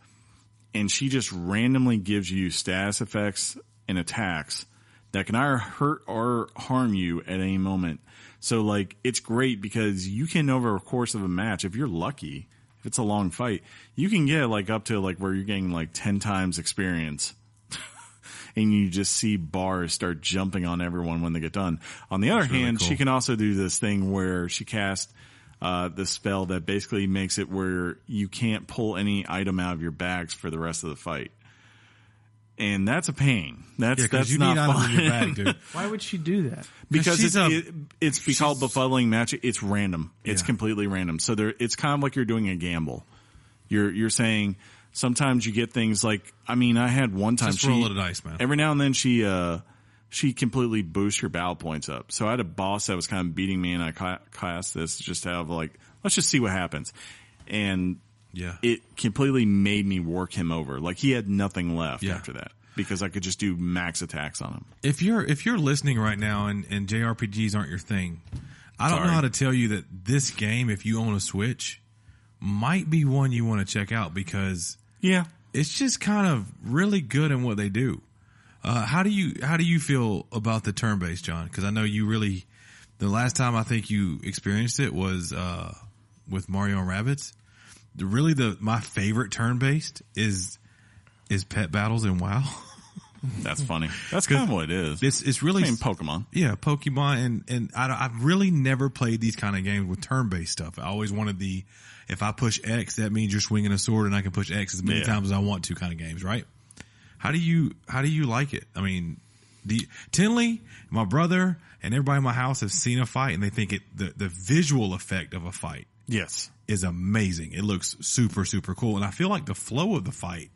And she just randomly gives you status effects and attacks that can either hurt or harm you at any moment. So, like, it's great because you can, over the course of a match, if you're lucky, if it's a long fight, you can get, like, up to, like, where you're getting, like, 10 times experience. And you just see bars start jumping on everyone when they get done. On the other hand, she can also do this thing where she casts the spell that basically makes it where you can't pull any item out of your bags for the rest of the fight. And that's a pain. That's not fun. In your bag, dude. Why would she do that? Because it's called befuddling magic. It's random. It's completely random. So it's kind of like you're doing a gamble. You're saying sometimes you get things like, I mean, I had one time just roll of the dice, man. Every now and then she completely boosts your battle points up. So I had a boss that was kind of beating me, and I cast this just to have like, let's just see what happens. And it completely made me work him over. Like he had nothing left after that because I could just do max attacks on him. If you're listening right now and JRPGs aren't your thing, I don't know how to tell you that this game, if you own a Switch, might be one you want to check out because it's just kind of really good in what they do. How do you feel about the turn-based, John? Because I know you really, the last time I think you experienced it was with Mario and Rabbids. My favorite turn-based is pet battles in WoW. That's funny. That's kind of what it is. It's really Pokemon. Yeah, Pokemon, and I've really never played these kind of games with turn-based stuff. I always wanted if I push X, that means you're swinging a sword, and I can push X as many times as I want to kind of games, right? How do you like it? I mean, Tinley, my brother, and everybody in my house have seen a fight, and they think the visual effect of a fight is amazing. It looks super, super cool. And I feel like the flow of the fight,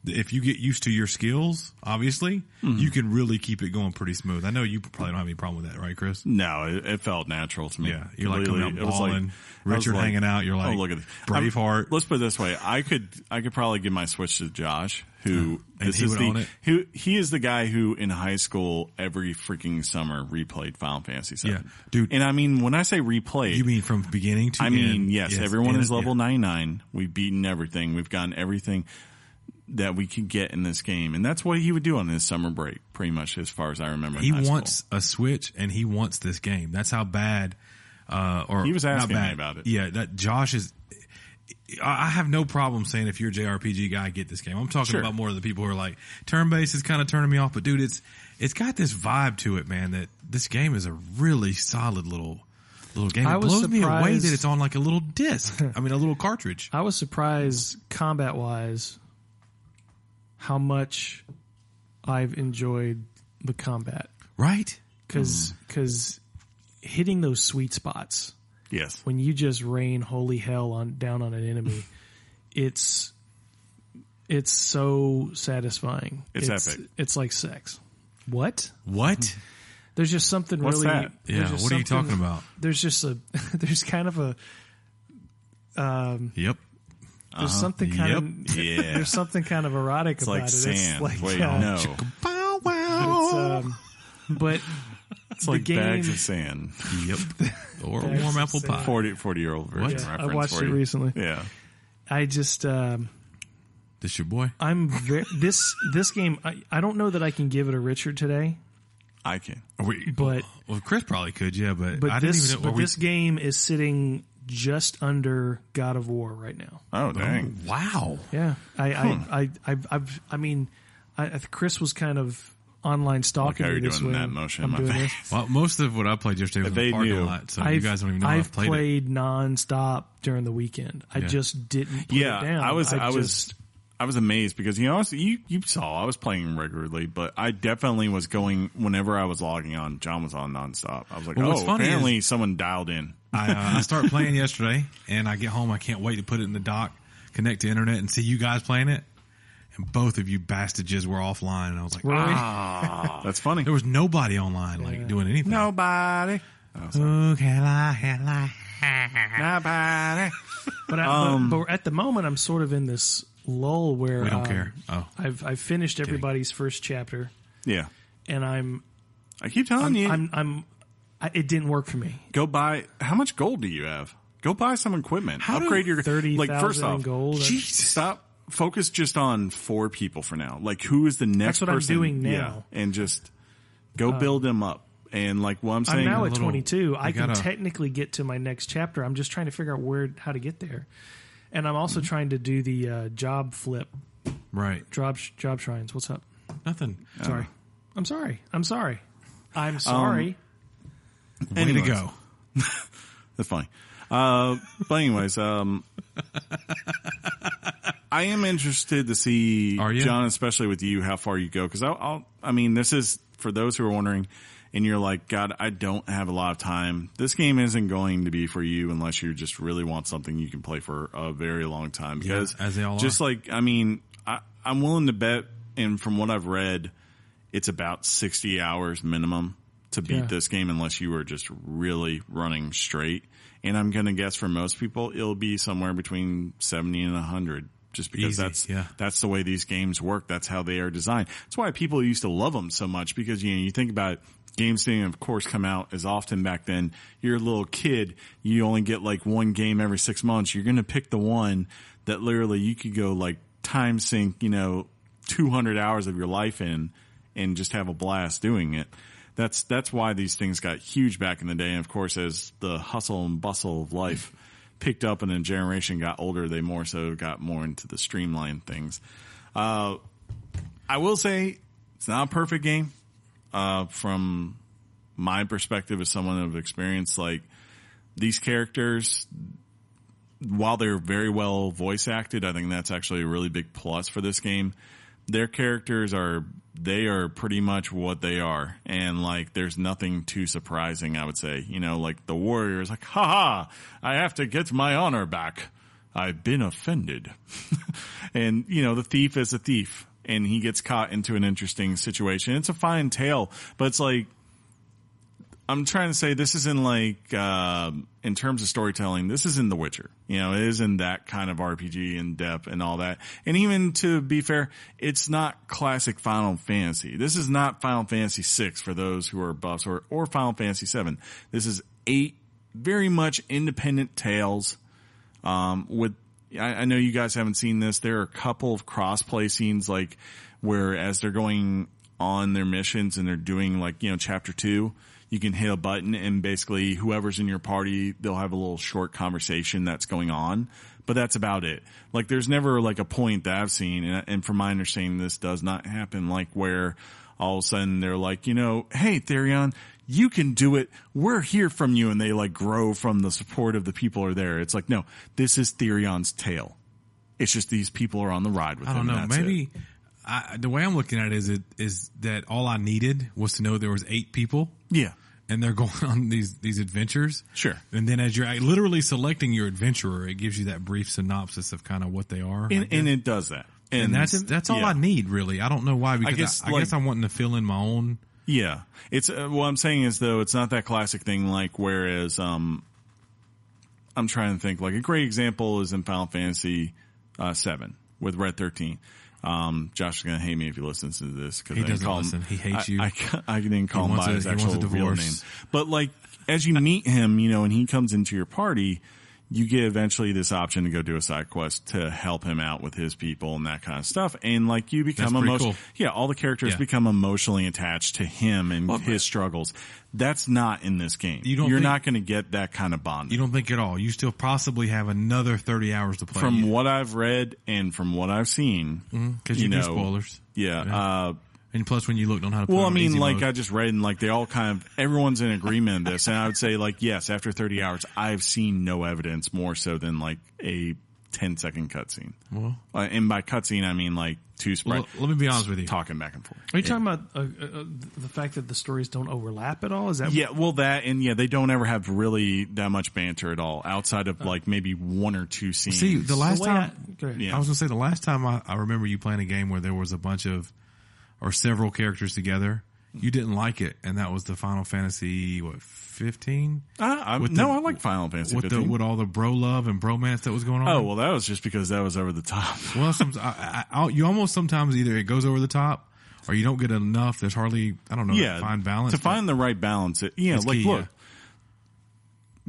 if you get used to your skills, obviously, you can really keep it going pretty smooth. I know you probably don't have any problem with that, right, Chris? No, it felt natural to me. Yeah, you're like coming out balling, Richard hanging out. You're like, oh, look at this. Braveheart. Let's put it this way: I could probably give my Switch to Josh, who he is the guy who in high school every freaking summer replayed Final Fantasy VII. Yeah, dude. And I mean, when I say replayed, you mean from beginning to end? I mean, yes, everyone is level 99. We've beaten everything. We've gotten everything that we could get in this game. And that's what he would do on his summer break, pretty much as far as I remember. He wants a Switch and he wants this game. That's how bad, or he was asking me about it. Yeah, that Josh is, I have no problem saying if you're a JRPG guy, get this game. I'm talking about more of the people who are like, turn-based is kind of turning me off, but dude, it's got this vibe to it, man, that this game is a really solid little game. It blows me away that it's on like a little disc. I mean, a little cartridge. I was surprised combat-wise how much I've enjoyed the combat. Right? Because hitting those sweet spots. Yes. When you just rain holy hell down on an enemy, it's so satisfying. It's epic. It's like sex. What? There's just something What's really. That? Yeah. What are you talking about? There's just there's kind of a. Yep. There's something kind of. There's something kind of erotic about it. Sand. It's like Wait, no. But it's like bags of sand. Yep. Or a warm apple pie. 40-year-old version reference. I watched it recently. Yeah. I just. This your boy? I'm this game. I don't know that I can give it a Richard today. I can. But Chris probably could. Yeah, but I didn't even know. But this game is sitting just under God of War right now. Oh dang! Oh, wow. Yeah. I mean, Chris was kind of online stalking me this way. That motion in my face. Well, most of what I played yesterday was in the parking lot, so you guys don't even know I've played nonstop during the weekend. I just didn't put it down. I was amazed because you saw I was playing regularly, but I definitely was going whenever I was logging on. John was on nonstop. I was like, apparently someone dialed in. I started playing yesterday, and I get home. I can't wait to put it in the dock, connect to internet, and see you guys playing it. and both of you bastages were offline, and I was like, Right. That's funny. there was nobody online like doing anything. Nobody. Oh, can I? Nobody. But at the moment, I'm sort of in this lull where We don't care. Oh, I've finished everybody's first chapter, Yeah. and I keep telling you. it didn't work for me. Go buy. How much gold do you have? Go buy some equipment. Upgrade your 30,000 first off, gold. Stop. Focus just on 4 people for now. Like, who is the next That's what person? I'm doing now. Yeah, and just go build them up. And like what I'm saying, I'm now at little- 22. I can gotta- technically get to my next chapter. I'm just trying to figure out how to get there, and I'm also trying to do the job flip, right. job shrines. What's up? Nothing. Sorry. I'm sorry. I'm sorry. I'm sorry. Way to anyways. go. That's funny. But anyways, I am interested to see, Are you? John, especially with you, how far you go. Because I mean, this is for those who are wondering, and you're like, God, I don't have a lot of time. This game isn't going to be for you unless you just really want something you can play for a very long time. Because as they all just are. like, I mean, I'm willing to bet, and from what I've read, it's about 60 hours minimum to beat this game unless you were just really running straight. And I'm going to guess for most people, it'll be somewhere between 70 and 100. Just because Easy, that's the way these games work. That's how they are designed. That's why people used to love them so much, because you think about it, games didn't of course come out as often back then. You're a little kid, you only get like one game every 6 months. You're going to pick the one that literally you could go like time sink 200 hours of your life in and just have a blast doing it. That's why these things got huge back in the day. And of course, as the hustle and bustle of life picked up and a generation got older, they more so got more into the streamlined things. I will say it's not a perfect game. From my perspective as someone of experience, like these characters, while they're very well voice acted, I think that's actually a really big plus for this game. Their characters are pretty much what they are. And like, there's nothing too surprising, I would say. Like the warrior is like, haha, I have to get my honor back. I've been offended. And, the thief is a thief and he gets caught into an interesting situation. It's a fine tale, but it's like, I'm trying to say this isn't like, in terms of storytelling, this isn't The Witcher. It isn't that kind of RPG in depth and all that. And even to be fair, it's not classic Final Fantasy. This is not Final Fantasy 6 for those who are buffs or Final Fantasy 7. This is 8 very much independent tales. I know you guys haven't seen this. There are a couple of cross-play scenes, like where as they're going on their missions and they're doing like, chapter 2, you can hit a button and basically whoever's in your party, they'll have a little short conversation that's going on, but that's about it. Like there's never like a point that I've seen. And from my understanding, this does not happen like where all of a sudden they're like, hey, Therion, you can do it. We're here from you. And they like grow from the support of the people who are there. It's like, no, this is Therion's tale. It's just these people are on the ride with him. I don't know. And that's Maybe the way I'm looking at it is that all I needed was to know there was 8 people. Yeah. And they're going on these adventures. Sure. And then as you're literally selecting your adventurer, it gives you that brief synopsis of kind of what they are. And it does that. And that's all I need, really. I don't know why, because I guess I'm wanting to fill in my own. Yeah. It's what I'm saying is, though, it's not that classic thing like whereas I'm trying to think, like a great example is in Final Fantasy 7 with Red 13. Josh is going to hate me if he listens to this because he doesn't listen. He hates you. I didn't call him by his actual real divorce. name. But like, as you meet him, and he comes into your party, you get eventually this option to go do a side quest to help him out with his people and that kind of stuff. And like, you become cool. Yeah, all the characters become emotionally attached to him and his struggles. That's not in this game. You're not going to get that kind of bond. You don't think at all. You still possibly have another 30 hours to play. From what I've read and from what I've seen. Because you do spoilers. Yeah. And plus, when you looked on how to play well, I on mean, easy like mode. I just read and like they all kind of, everyone's in agreement on this. And I would say like, yes, after 30 hours, I've seen no evidence more so than like a 10-second cutscene. Well, And by cutscene, I mean like two sprites. let me be honest with you. Talking back and forth. Are you talking about the fact that the stories don't overlap at all? Is that Yeah, well, that, and yeah, they don't ever have really that much banter at all outside of like maybe one or two scenes. See, the last time, go ahead. Yeah. I was going to say the last time I remember you playing a game where there was a bunch of, or several characters together, you didn't like it, and that was the Final Fantasy, 15? I like Final Fantasy with 15. with all the bro love and bromance that was going on. Oh, well, that was just because that was over the top. Well, you almost sometimes either it goes over the top or you don't get enough. There's hardly, I don't know, find balance. To find the right balance, like, key, look,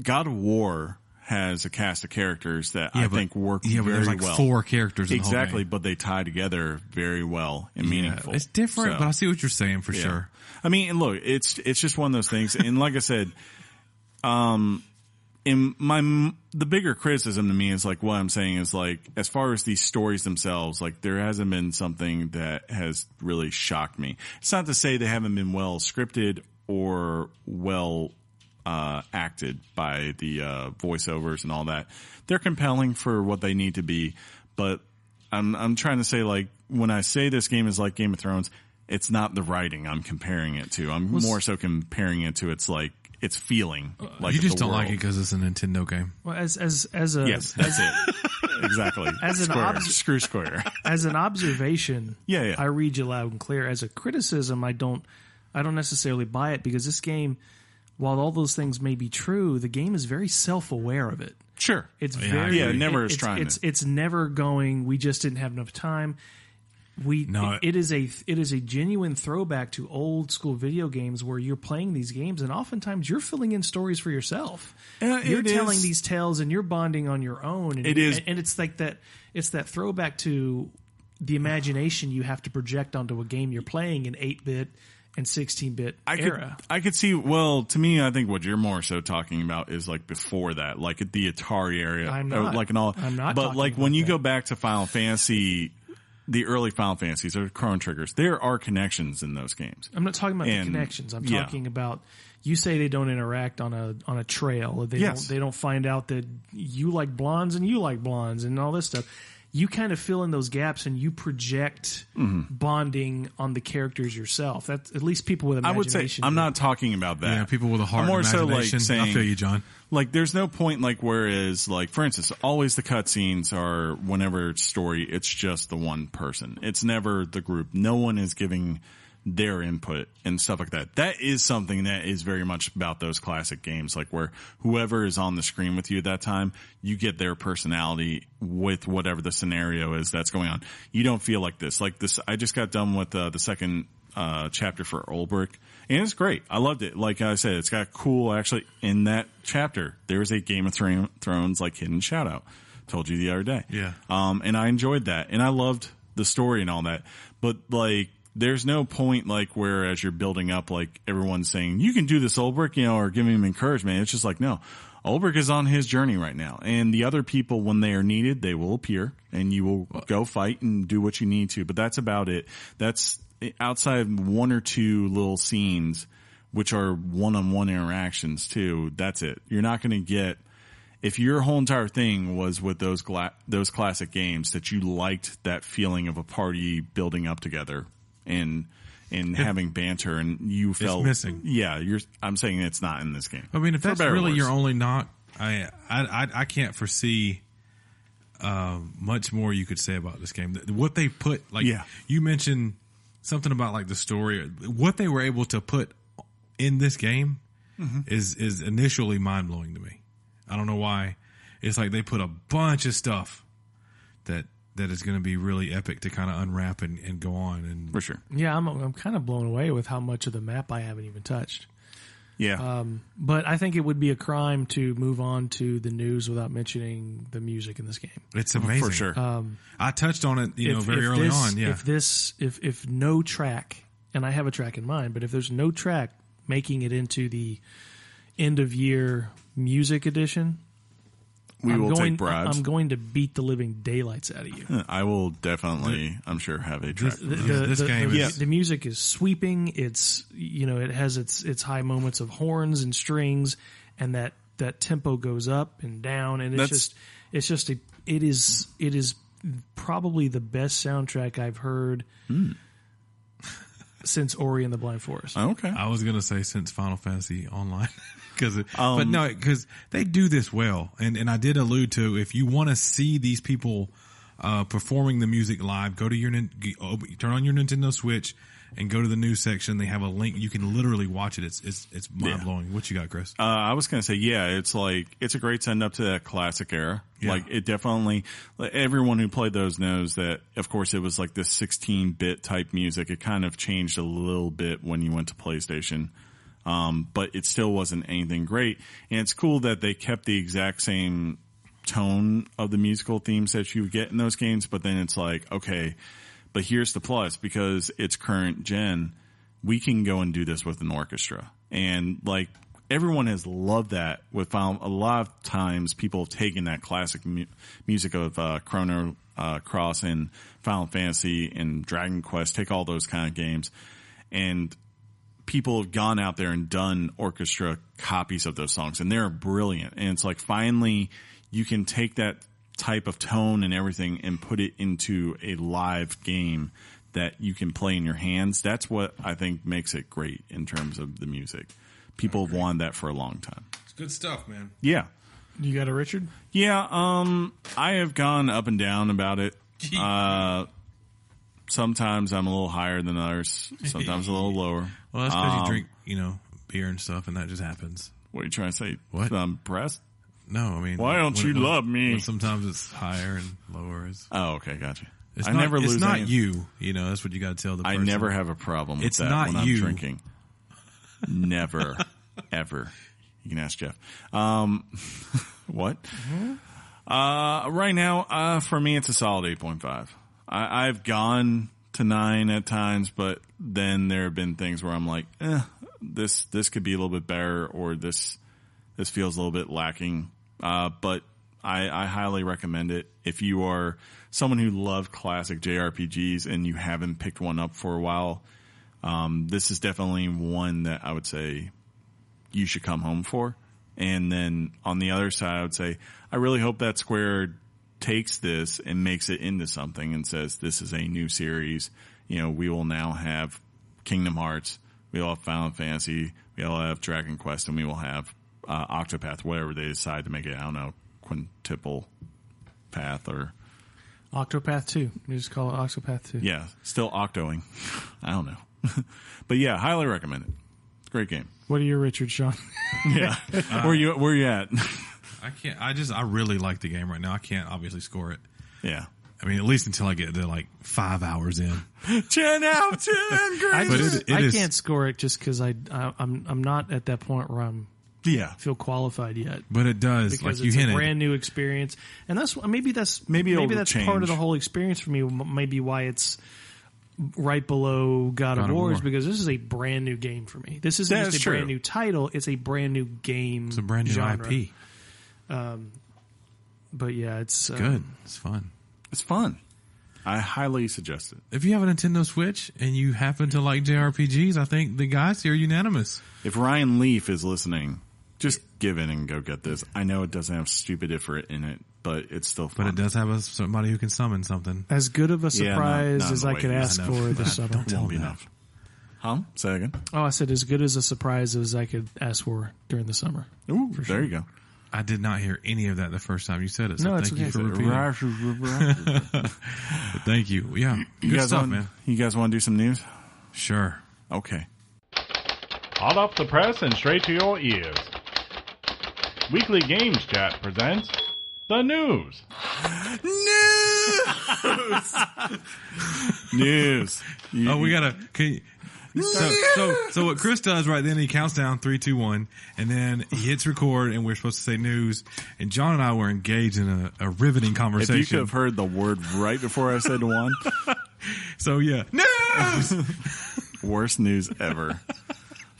God of War has a cast of characters that I think work very there's like well. 4 characters in the whole Exactly, game. but they tie together very well and meaningful. It's different, So, but I see what you're saying for sure. I mean, and look, it's just one of those things. And like I said, the bigger criticism to me is like what I'm saying is like as far as these stories themselves, like there hasn't been something that has really shocked me. It's not to say they haven't been well scripted or well acted by the voiceovers and all that. They're compelling for what they need to be, but I'm trying to say, like, when I say this game is like Game of Thrones, it's not the writing I'm comparing it to. I'm more so comparing it to its feeling. Like You just the don't like world. it because it's a Nintendo game. Well, as a Yes, that's it. Exactly. As an Square. Screw Square. as an observation, Yeah. I read you loud and clear. As a criticism, I don't necessarily buy it because this game, while all those things may be true, the game is very self-aware of it. Sure. It's Yeah, very never is it's, trying it's, to. it's never going. We just didn't have enough time. It is a genuine throwback to old school video games where you're playing these games and oftentimes you're filling in stories for yourself. You're telling these tales and you're bonding on your own. And It is, and it's like that. It's that throwback to the imagination you have to project onto a game you're playing in 8-bit and 16-bit era. I could see. Well, to me, I think what you're more so talking about is like before that, like at the Atari area. I'm not. Like and all. I'm not. But talking like about when you that. go back to Final Fantasy, the early Final Fantasies or Chrono Triggers, there are connections in those games. I'm not talking about And- the connections. I'm yeah. talking about. You say they don't interact on a trail. They don't find out that you like blondes and you like blondes and all this stuff. You kind of fill in those gaps and you project bonding on the characters yourself. That's at least people with I imagination. would say I'm not talking about that. Yeah, people with a heart I'm more and so like imagination. saying, I feel you, John. Like, there's no point, like, whereas, like, for instance, always the cutscenes are, whenever it's story, it's just the one person. It's never the group. No one is giving their input and stuff like that. That is something that is very much about those classic games, like, where whoever is on the screen with you at that time, you get their personality with whatever the scenario is that's going on. You don't feel like this. Like, this, I just got done with the second chapter for Olbrich, and it's great. I loved it. Like I said, it's got cool, actually, in that chapter, there's a Game of Thrones, like, hidden shout out. Told you the other day. Yeah. And I enjoyed that, and I loved the story and all that. But, like, there's no point, like, where as you're building up, like, everyone's saying, you can do this, Olbrich, or giving him encouragement. It's just like, no. Olbrich is on his journey right now. And the other people, when they are needed, they will appear, and you will go fight and do what you need to. But that's about it. That's outside of one or two little scenes, which are one-on-one interactions, too. That's it. You're not going to get... If your whole entire thing was with those classic games, that you liked that feeling of a party building up together and having banter, and you felt missing. Yeah, I'm saying it's not in this game. I mean, if that's better or really your worse. only knock, I can't foresee much more you could say about this game. What they put, like, Yeah. you mentioned something about like the story, what they were able to put in this game is initially mind blowing to me. I don't know why. It's like they put a bunch of stuff that is going to be really epic to kind of unwrap and go on. And For sure. Yeah, I'm kind of blown away with how much of the map I haven't even touched. Yeah. But I think it would be a crime to move on to the news without mentioning the music in this game. it's amazing. For sure. I touched on it, very early this, on. Yeah. If no track, and I have a track in mind, but if there's no track making it into the end of year music edition, we will take bribes. I'm going to beat the living daylights out of you. I will definitely, I'm sure, have a track. This game is- the music is sweeping. It's it has its high moments of horns and strings, and that tempo goes up and down, and It's just it is probably the best soundtrack I've heard since Ori and the Blind Forest. Okay. I was gonna say since Final Fantasy Online, because they do this well, and I did allude to, if you want to see these people performing the music live, go to turn on your Nintendo Switch and go to the news section. They have a link. You can literally watch it. It's mind blowing. What you got, Chris? I was going to say, it's a great send up to that classic era. Yeah. Like, it definitely, everyone who played those knows that, of course, it was like this 16-bit type music. It kind of changed a little bit when you went to PlayStation. But it still wasn't anything great. And it's cool that they kept the exact same tone of the musical themes that you get in those games. But then it's like, okay, but here's the plus, because it's current gen, we can go and do this with an orchestra. And like, everyone has loved that with Final. A lot of times people have taken that classic music of Chrono Cross and Final Fantasy and Dragon Quest, take all those kind of games, and people have gone out there and done orchestra copies of those songs, and they're brilliant. And it's like, finally you can take that type of tone and everything and put it into a live game that you can play in your hands. That's what I think makes it great in terms of the music. People have wanted that for a long time. It's good stuff, man. Yeah. You got a Richard? Yeah. I have gone up and down about it. Sometimes I'm a little higher than others. Sometimes a little lower. Well, that's because you drink, beer and stuff, and that just happens. What are you trying to say? What? I'm impressed? No, I mean, why don't you love me? Sometimes it's higher and lower. Oh, okay, gotcha. It's not you. That's what you got to tell the person. I never have a problem with that when I'm drinking. Never, ever. You can ask Jeff. What? Mm-hmm. Right now, for me, it's a solid 8.5. I've gone to 9 at times, but then there have been things where I'm like, this could be a little bit better, or this feels a little bit lacking. But I highly recommend it. If you are someone who loves classic JRPGs and you haven't picked one up for a while, this is definitely one that I would say you should come home for. And then on the other side, I would say, I really hope that Square takes this and makes it into something and says, this is a new series. We will now have Kingdom Hearts. We will have Final Fantasy. We will have Dragon Quest, and we will have Octopath, whatever they decide to make it. I don't know, quintuple path or Octopath 2. You just call it Octopath 2. Yeah, still octoing. I don't know. But yeah, highly recommend it. It's a great game. What are your Richard, Shaun? Yeah. Where you at? I can't. I really like the game right now. I can't obviously score it. Yeah. I mean, at least until I get to like 5 hours in. 10 out of 10, great. I can't score it just because I'm not at that point where I feel qualified yet. But it does, because like you hinted. It's a brand new experience, and that's maybe that's part of the whole experience for me. Maybe why it's right below God of War is because this is a brand new game for me. This isn't just a brand new title; it's a brand new game. It's a brand new genre. IP. But yeah, it's good. It's fun. It's fun. I highly suggest it. If you have a Nintendo Switch and you happen to like JRPGs, I think the guys here are unanimous. If Ryan Leaf is listening, just give in and go get this. I know it doesn't have stupid ifrit in it, but it's still fun. But it does have somebody who can summon something. As good of a surprise as I could ask for this summer. Won't be enough. Say again? Oh, I said as good as a surprise as I could ask for during the summer. Ooh, there you go. I did not hear any of that the first time you said it. So no, thank you for repeating. Thank you. Yeah, good stuff, man. You guys want to do some news? Sure. Okay. Hot off the press and straight to your ears. Weekly Games Chat presents the news. News. We gotta. So what Chris does right then, he counts down 3, 2, 1, and then he hits record, and we're supposed to say news. And John and I were engaged in a riveting conversation. If you could have heard the word right before I said 1. So yeah, news. Worst news ever.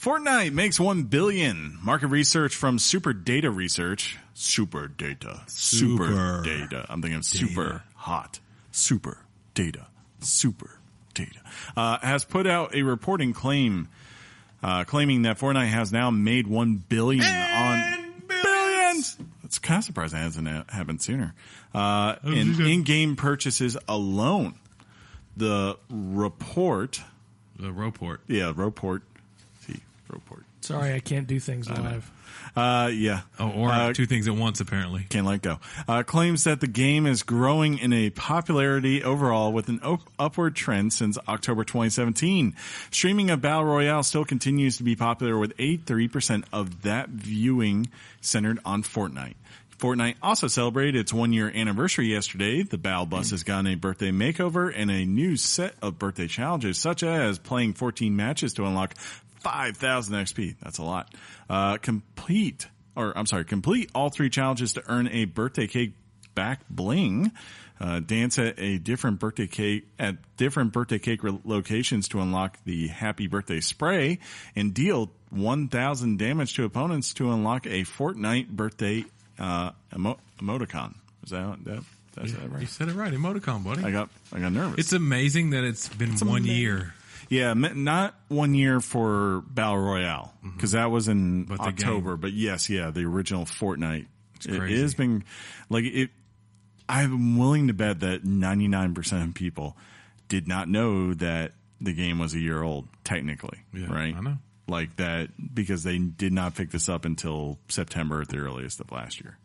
Fortnite makes 1 billion. Market research from Super Data Research. Super Data. I'm thinking of super hot. Super Data. Has put out a reporting claiming that Fortnite has now made 1 billion on billions. It's kind of surprising it hasn't happened sooner. In-game purchases alone, the report. The Roport. Yeah, Roport. See, Roport. Sorry, I can't do things live. Yeah. Oh, or two things at once, apparently. Can't let go. Claims that the game is growing in a popularity overall with an upward trend since October 2017. Streaming of Battle Royale still continues to be popular, with 83% of that viewing centered on Fortnite. Fortnite also celebrated its 1-year anniversary yesterday. The Battle Bus has gotten a birthday makeover and a new set of birthday challenges, such as playing 14 matches to unlock 5,000 XP. That's a lot. Complete all 3 challenges to earn a birthday cake back bling. Dance at different birthday cake locations to unlock the happy birthday spray, and deal 1,000 damage to opponents to unlock a Fortnite birthday emoticon. Is that right? You said it right. Emoticon, buddy. I got nervous. It's amazing that it's been 1 year. Yeah, not 1 year for Battle Royale, because that was in October. But yes, the original Fortnite. It has been I'm willing to bet that 99% of people did not know that the game was a year old, technically. Yeah, right? I know. Like that, because they did not pick this up until September at the earliest of last year.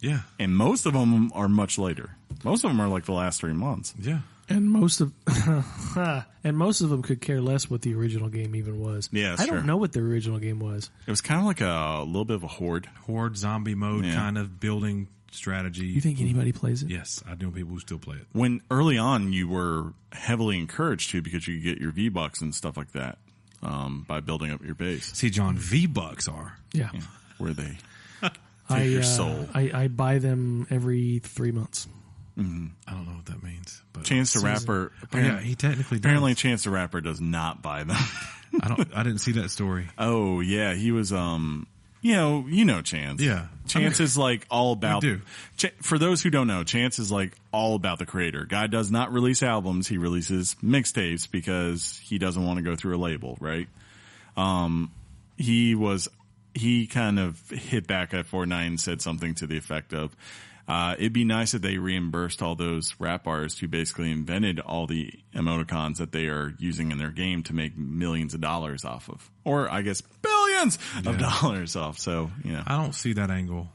Yeah. And most of them are much later. Most of them are like the last 3 months. Yeah. And most of them could care less what the original game even was. Yeah, I don't know what the original game was. It was kind of like a little bit of a horde Zombie mode kind of building strategy. You think anybody plays it? Yes, I know people who still play it. When early on you were heavily encouraged to, because you could get your V-Bucks and stuff like that by building up your base. See, John, V-Bucks are. Yeah. Where they take your soul. I buy them every 3 months. Mm-hmm. I don't know what that means. But Chance the Rapper. Yeah, he technically does. Apparently Chance the Rapper does not buy them. I didn't see that story. Oh, yeah. He was, you know Chance. Yeah. Chance is like all about. I do. For those who don't know, Chance is like all about the creator. Guy does not release albums. He releases mixtapes because he doesn't want to go through a label, right? He kind of hit back at Fortnite and said something to the effect of, it'd be nice if they reimbursed all those rap artists who basically invented all the emoticons that they are using in their game to make millions of dollars off of. Or, I guess, billions of dollars off. So, I don't see that angle.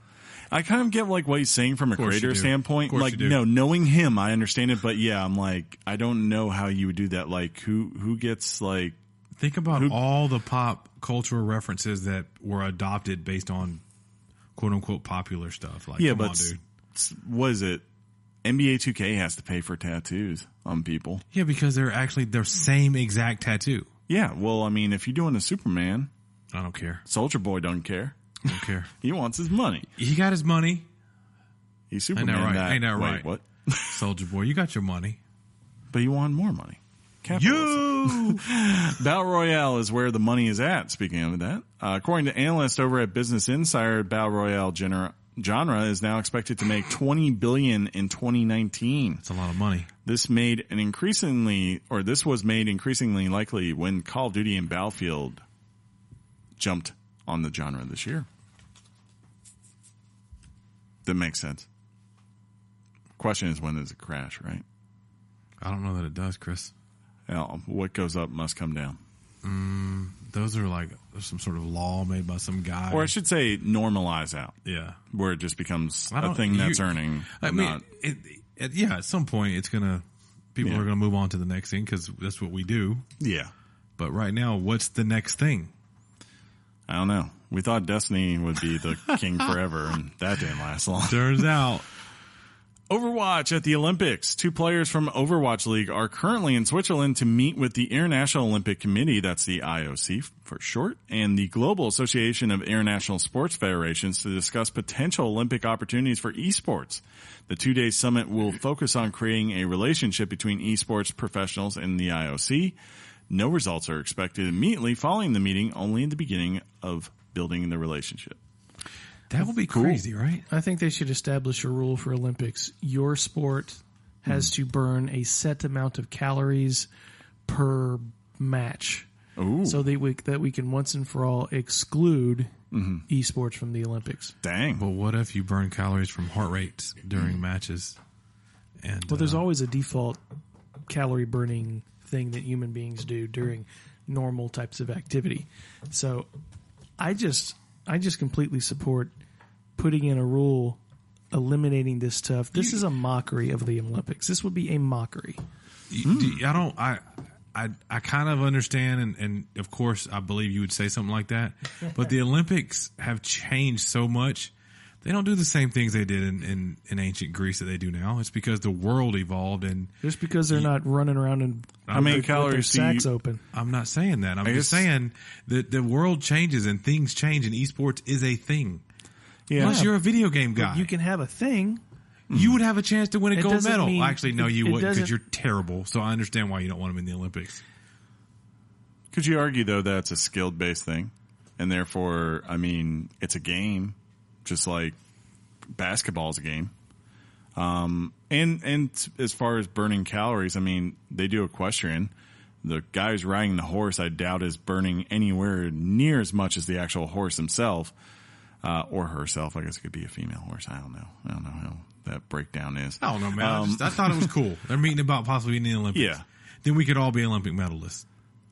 I kind of get like what he's saying from a creator standpoint. Like, no, knowing him, I understand it. But yeah, I'm like, I don't know how you would do that. Like, who gets like... Think about all the pop cultural references that were adopted based on quote unquote popular stuff. Like, come on, dude. What is it? NBA 2K has to pay for tattoos on people. Yeah, because they're actually their same exact tattoo. Yeah, well, I mean, if you're doing a Superman, I don't care. Soldier Boy don't care. I don't care. He wants his money. He got his money. He's Superman. Ain't that right? What? Soldier Boy, you got your money. But he wanted more money. Capitalism. Battle Royale is where the money is at, speaking of that. According to analysts over at Business Insider, Battle Royale genre is now expected to make $20 billion in 2019. That's a lot of money. This was made increasingly likely when Call of Duty and Battlefield jumped on the genre this year. That makes sense. Question is, when does it crash, right? I don't know that it does, Chris. What goes up must come down. Those are like some sort of law made by some guy. Or I should say normalize out. Yeah. Where it just becomes a thing that's earning. At some point people are going to move on to the next thing because that's what we do. Yeah. But right now, what's the next thing? I don't know. We thought Destiny would be the king forever, and that didn't last long. Turns out. Overwatch at the Olympics. 2 players from Overwatch League are currently in Switzerland to meet with the International Olympic Committee, that's the IOC for short, and the Global Association of International Sports Federations to discuss potential Olympic opportunities for esports. The 2-day summit will focus on creating a relationship between esports professionals and the IOC. No results are expected immediately following the meeting, only in the beginning of building the relationship. That would be crazy, right? I think they should establish a rule for Olympics. Your sport has to burn a set amount of calories per match. Ooh. So that we can once and for all exclude esports from the Olympics. Dang. But what if you burn calories from heart rates during matches? And Well, there's always a default calorie burning thing that human beings do during normal types of activity. So I just completely support putting in a rule eliminating this stuff. This is a mockery of the Olympics. This would be a mockery. I kind of understand, and of course, I believe you would say something like that. But the Olympics have changed so much. They don't do the same things they did in ancient Greece that they do now. It's because the world evolved, and Just because they're not running around and How many with their calories do you- sacks open. I'm not saying that. I'm I just guess- saying that the world changes and things change, and esports is a thing. Yeah. Unless you're a video game guy, You can have a thing. you would have a chance to win a It gold doesn't medal. mean- Actually, no, you it wouldn't because doesn't- you're terrible. So I understand why you don't want them in the Olympics. Could you argue, though, that it's a skilled-based thing? And therefore, I mean, it's a game, just like basketball is a game. And as far as burning calories, I mean, they do equestrian. The guy who's riding the horse, I doubt, is burning anywhere near as much as the actual horse himself. Or herself. I guess it could be a female horse. I don't know. I don't know how that breakdown is. I don't know, man. I thought it was cool. They're meeting about possibly in the Olympics. Yeah. Then we could all be Olympic medalists.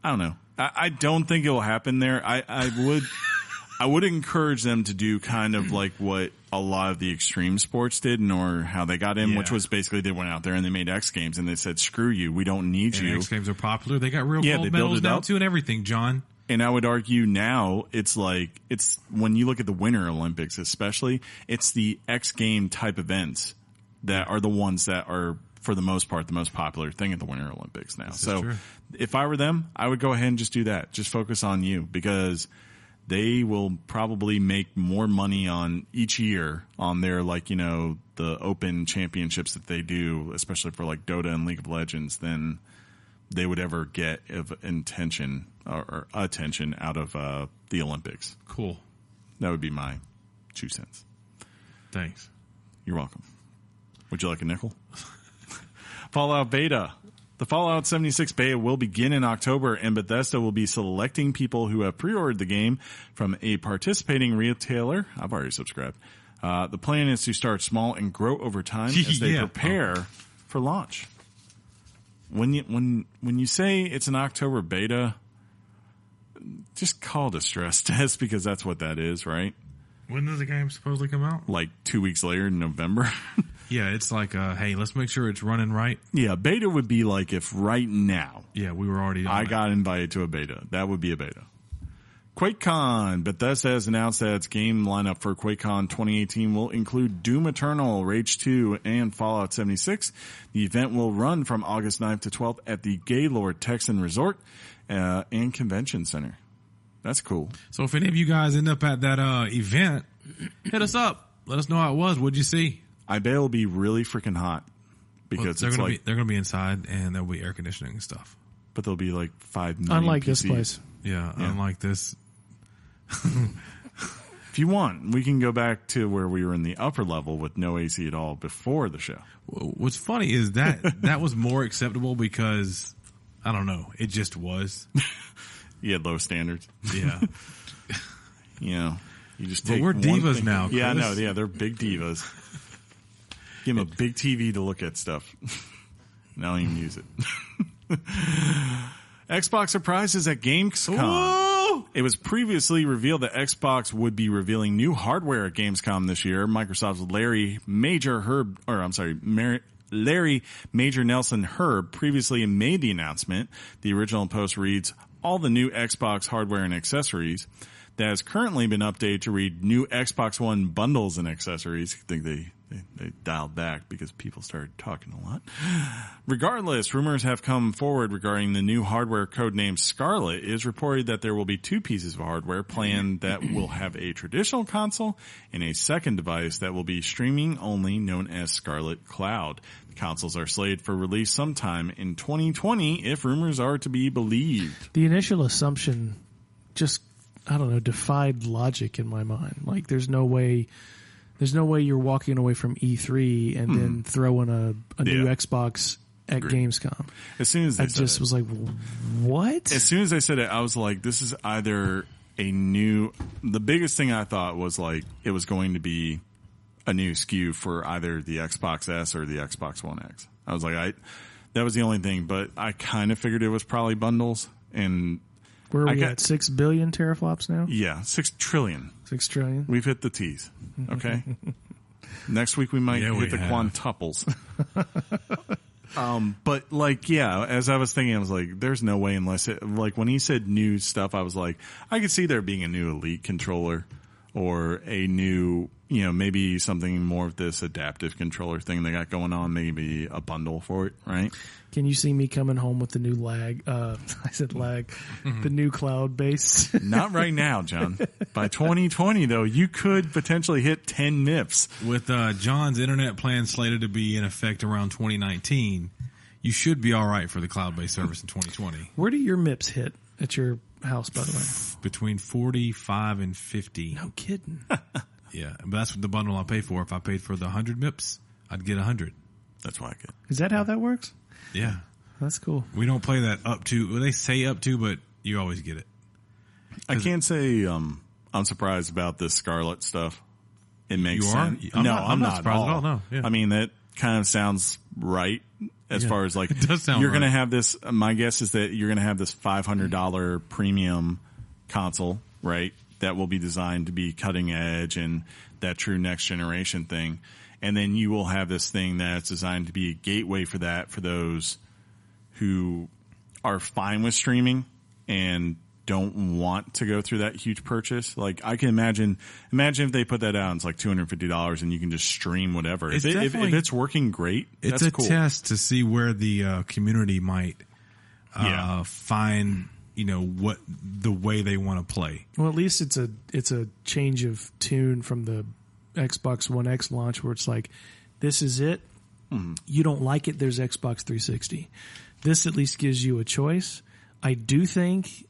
I don't know. I don't think it will happen there. I would encourage them to do kind of like what a lot of the extreme sports did, or how they got in, Yeah. which was basically they went out there and they made X Games and they said, "Screw you, we don't need And you." X Games are popular. They got real Yeah, gold they build medals it now up. too, and everything. John. And I would argue now it's when you look at the Winter Olympics, especially, it's the X Game type events that are the ones that are, for the most part, the most popular thing at the Winter Olympics now. So true. if I were them, I would go ahead and just do that. Just focus on you, because they will probably make more money on each year on their, the open championships that they do, especially for like Dota and League of Legends, than they would ever get of intention or attention out of the Olympics. Cool. That would be my 2 cents. Thanks. You're welcome. Would you like a nickel? Fallout Beta. The Fallout 76 beta will begin in October, and Bethesda will be selecting people who have pre-ordered the game from a participating retailer. I've already subscribed. The plan is to start small and grow over time as they Yeah. prepare for launch. When you say it's an October beta, just call it a stress test, because that's what that is, right? When does the game supposedly come out? Like 2 weeks later in November. Yeah, it's like, hey, let's make sure it's running right. Yeah, beta would be like if right now Yeah, we were already on I that. got invited to a beta. That would be a beta. QuakeCon. Bethesda has announced that its game lineup for QuakeCon 2018 will include Doom Eternal, Rage 2, and Fallout 76. The event will run from August 9th to 12th at the Gaylord Texan Resort and Convention Center. That's cool. So if any of you guys end up at that event, hit us up. Let us know how it was. What'd you see? I bet it'll be really freaking hot, because they're it's gonna like, be inside, and there'll be air conditioning and stuff. but there'll be like 5 million Unlike this PCs. place. Yeah, unlike this. If you want, we can go back to where we were in the upper level with no AC at all before the show. What's funny is that was more acceptable because I don't know, it just was. You had low standards. Yeah, You know, you just but take we're one divas thing- now. Yeah, Chris. no, yeah, they're big divas. Give them a big TV to look at stuff. And I don't even use it. Xbox surprises at Gamescom. Whoa! It was previously revealed that Xbox would be revealing new hardware at Gamescom this year. Microsoft's Larry Major Nelson Herb previously made the announcement. The original post reads, all the new Xbox hardware and accessories. That has currently been updated to read new Xbox One bundles and accessories. I think they dialed back because people started talking a lot. Regardless, rumors have come forward regarding the new hardware codenamed Scarlet. It is reported that there will be 2 pieces of hardware planned that will have a traditional console and a second device that will be streaming only, known as Scarlet Cloud. The consoles are slated for release sometime in 2020 if rumors are to be believed. The initial assumption just, I don't know, defied logic in my mind. Like, there's no way you're walking away from E3 and then throwing a new Xbox at Gamescom. As soon as they I said just it. was like, what? As soon as they said it, I was like, this is either the biggest thing I thought was like it was going to be a new SKU for either the Xbox S or the Xbox One X. I was like, that was the only thing, but I kind of figured it was probably bundles. And where are we at? 6 billion teraflops now? Yeah, 6 trillion. 6 trillion. We've hit the T's. Okay. Next week we might hit the quantuples. But like, yeah, as I was thinking, I was like, there's no way unless like when he said new stuff, I was like, I could see there being a new Elite controller or a new, maybe something more of this adaptive controller thing they got going on, maybe a bundle for it, right? Can you see me coming home with the new lag? I said lag, the new cloud base. Not right now, John. By 2020, though, you could potentially hit 10 MIPS. With John's internet plan slated to be in effect around 2019, you should be all right for the cloud-based service in 2020. Where do your MIPS hit at your house, by the way? Between 45 and 50. No kidding. Yeah, but that's the bundle I pay for. If I paid for the 100 MIPS, I'd get 100. That's why I get. Is that how that works? Yeah. That's cool. We don't play that up to, well, they say up to, but you always get it. I can't say I'm surprised about this Scarlet stuff. It makes sense. I'm not surprised at all. No. Yeah. I mean, that kind of sounds right as far as like, it does sound you're right. going to have this, my guess is that you're going to have this $500 premium console, right? That will be designed to be cutting edge and that true next generation thing. And then you will have this thing that's designed to be a gateway for that for those who are fine with streaming and don't want to go through that huge purchase. Like I can imagine if they put that out and it's like $250 and you can just stream whatever. If it's working great, it's that's cool. It's a test to see where the community might find, what the way they want to play. Well, at least it's a change of tune from the Xbox One X launch where it's like, this is it. Mm-hmm. You don't like it, there's Xbox 360. This at least gives you a choice. I do think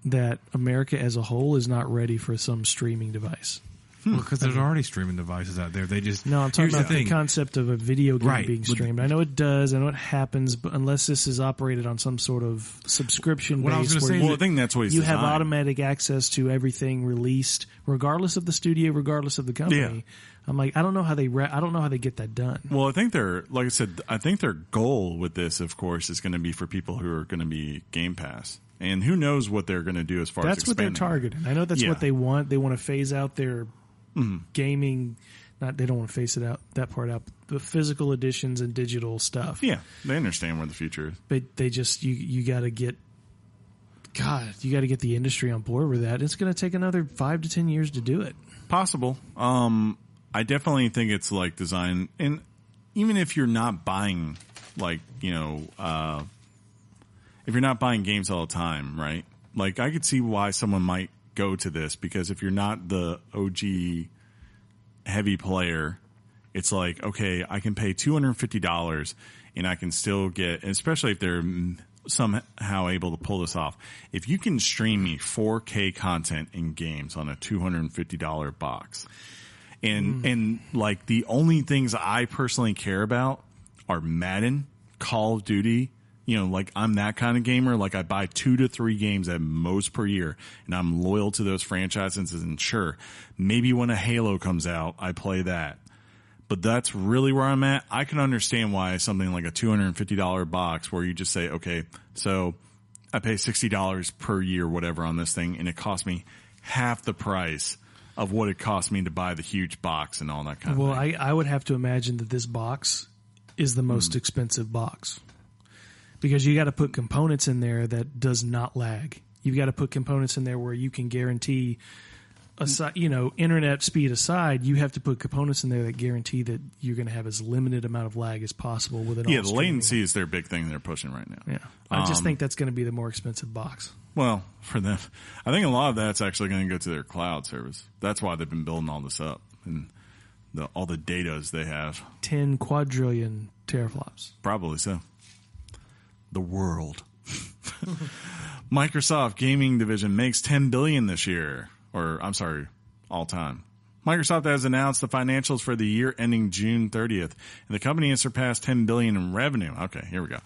that America as a whole is not ready for some streaming device. Well, because there's already streaming devices out there. They just no. I'm talking about the concept of a video game being streamed. I know it does. I know it happens, but unless this is operated on some sort of subscription base, I think that's what he's have automatic access to everything released, regardless of the studio, regardless of the company. Yeah. I'm like, I don't know how they get that done. Well, I think like I said, I think their goal with this, of course, is going to be for people who are going to be Game Pass. And who knows what they're going to do as far as expanding. That's what they're targeting. I know that's what they want. They want to phase out their gaming. They don't want to phase that part out. The physical editions and digital stuff. Yeah, they understand where the future is. But they just you got to get. God, you got to get the industry on board with that. It's going to take another 5 to 10 years to do it. Possible. I definitely think it's like design, and even if you're not buying, like if you're not buying games all the time, right? Like I could see why someone might go to this because if you're not the OG heavy player, it's like, okay, I can pay $250 and I can still get, especially if they're somehow able to pull this off. If you can stream me 4K content in games on a $250 box, and like the only things I personally care about are Madden, Call of Duty. Like I'm that kind of gamer. Like I buy 2 to 3 games at most per year, and I'm loyal to those franchises. And sure, maybe when a Halo comes out, I play that. But that's really where I'm at. I can understand why something like a $250 box where you just say, okay, so I pay $60 per year, whatever, on this thing, and it costs me half the price of what it cost me to buy the huge box and all that kind of thing. Well, I would have to imagine that this box is the most expensive box. Because you got to put components in there that does not lag. You've got to put components in there where you can guarantee, internet speed aside, you have to put components in there that guarantee that you're going to have as limited amount of lag as possible with it. Yeah, the latency is their big thing they're pushing right now. Yeah, I just think that's going to be the more expensive box. Well, for them, I think a lot of that's actually going to go to their cloud service. That's why they've been building all this up and all the datas they have. 10 quadrillion teraflops. Probably so. The world. Microsoft gaming division makes $10 billion this year, or I'm sorry, all time. Microsoft has announced the financials for the year ending June 30th, and the company has surpassed $10 billion in revenue. Okay, here we go.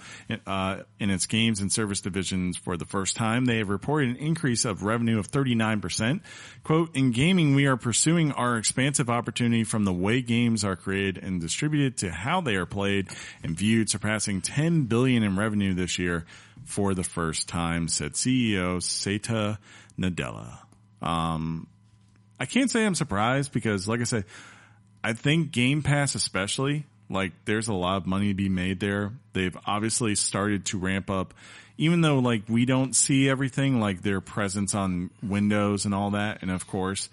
In its games and service divisions for the first time, they have reported an increase of revenue of 39%. Quote, in gaming, we are pursuing our expansive opportunity from the way games are created and distributed to how they are played and viewed, surpassing $10 billion in revenue this year for the first time, said CEO Satya Nadella. I can't say I'm surprised because, like I said, I think Game Pass especially, like, there's a lot of money to be made there. They've obviously started to ramp up, even though, like, we don't see everything, like their presence on Windows and all that. And, of course,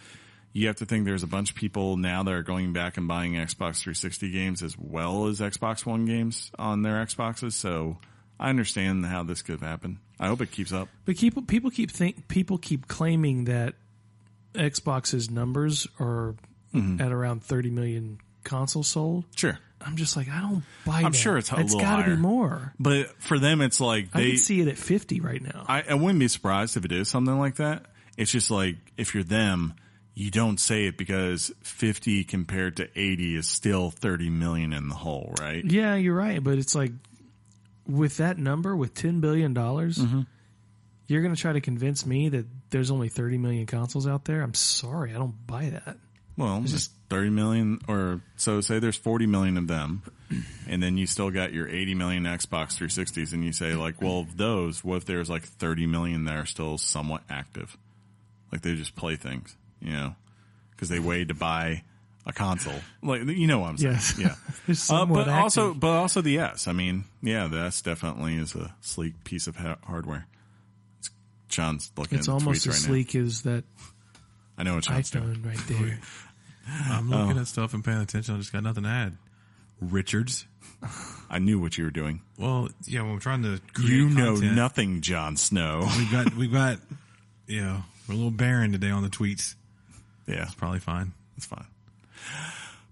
you have to think there's a bunch of people now that are going back and buying Xbox 360 games as well as Xbox One games on their Xboxes. So I understand how this could happen. I hope it keeps up. But people keep claiming that Xbox's numbers are at around 30 million consoles sold. Sure. I'm just like, I don't buy that. I'm sure it's a little got to higher. Be more. But for them, it's like I can see it at 50 right now. I wouldn't be surprised if it is something like that. It's just like, if you're them, you don't say it because 50 compared to 80 is still 30 million in the hole, right? Yeah, you're right. But it's like, with that number, with $10 billion, you're going to try to convince me that there's only 30 million consoles out there? I'm sorry, I don't buy that. Well, it's just 30 million, or so say there's 40 million of them, and then you still got your 80 million Xbox 360s, and you say, like, well, of those, what if there's like 30 million that are still somewhat active? Like, they just play things, you know, because they wait to buy a console. Like, you know what I'm saying? Yes. Yeah. But also the S. I mean, yeah, the S definitely is a sleek piece of hardware. Shaun's looking at the almost tweets as right sleek as that now. I know what Shaun's doing. iPhone right there. I'm looking at stuff and paying attention. I just got nothing to add. Richards. I knew what you were doing. Well, yeah, when we're trying to create You know content, nothing, Jon Snow. We've got, you know, we're a little barren today on the tweets. Yeah, It's probably fine. it's fine.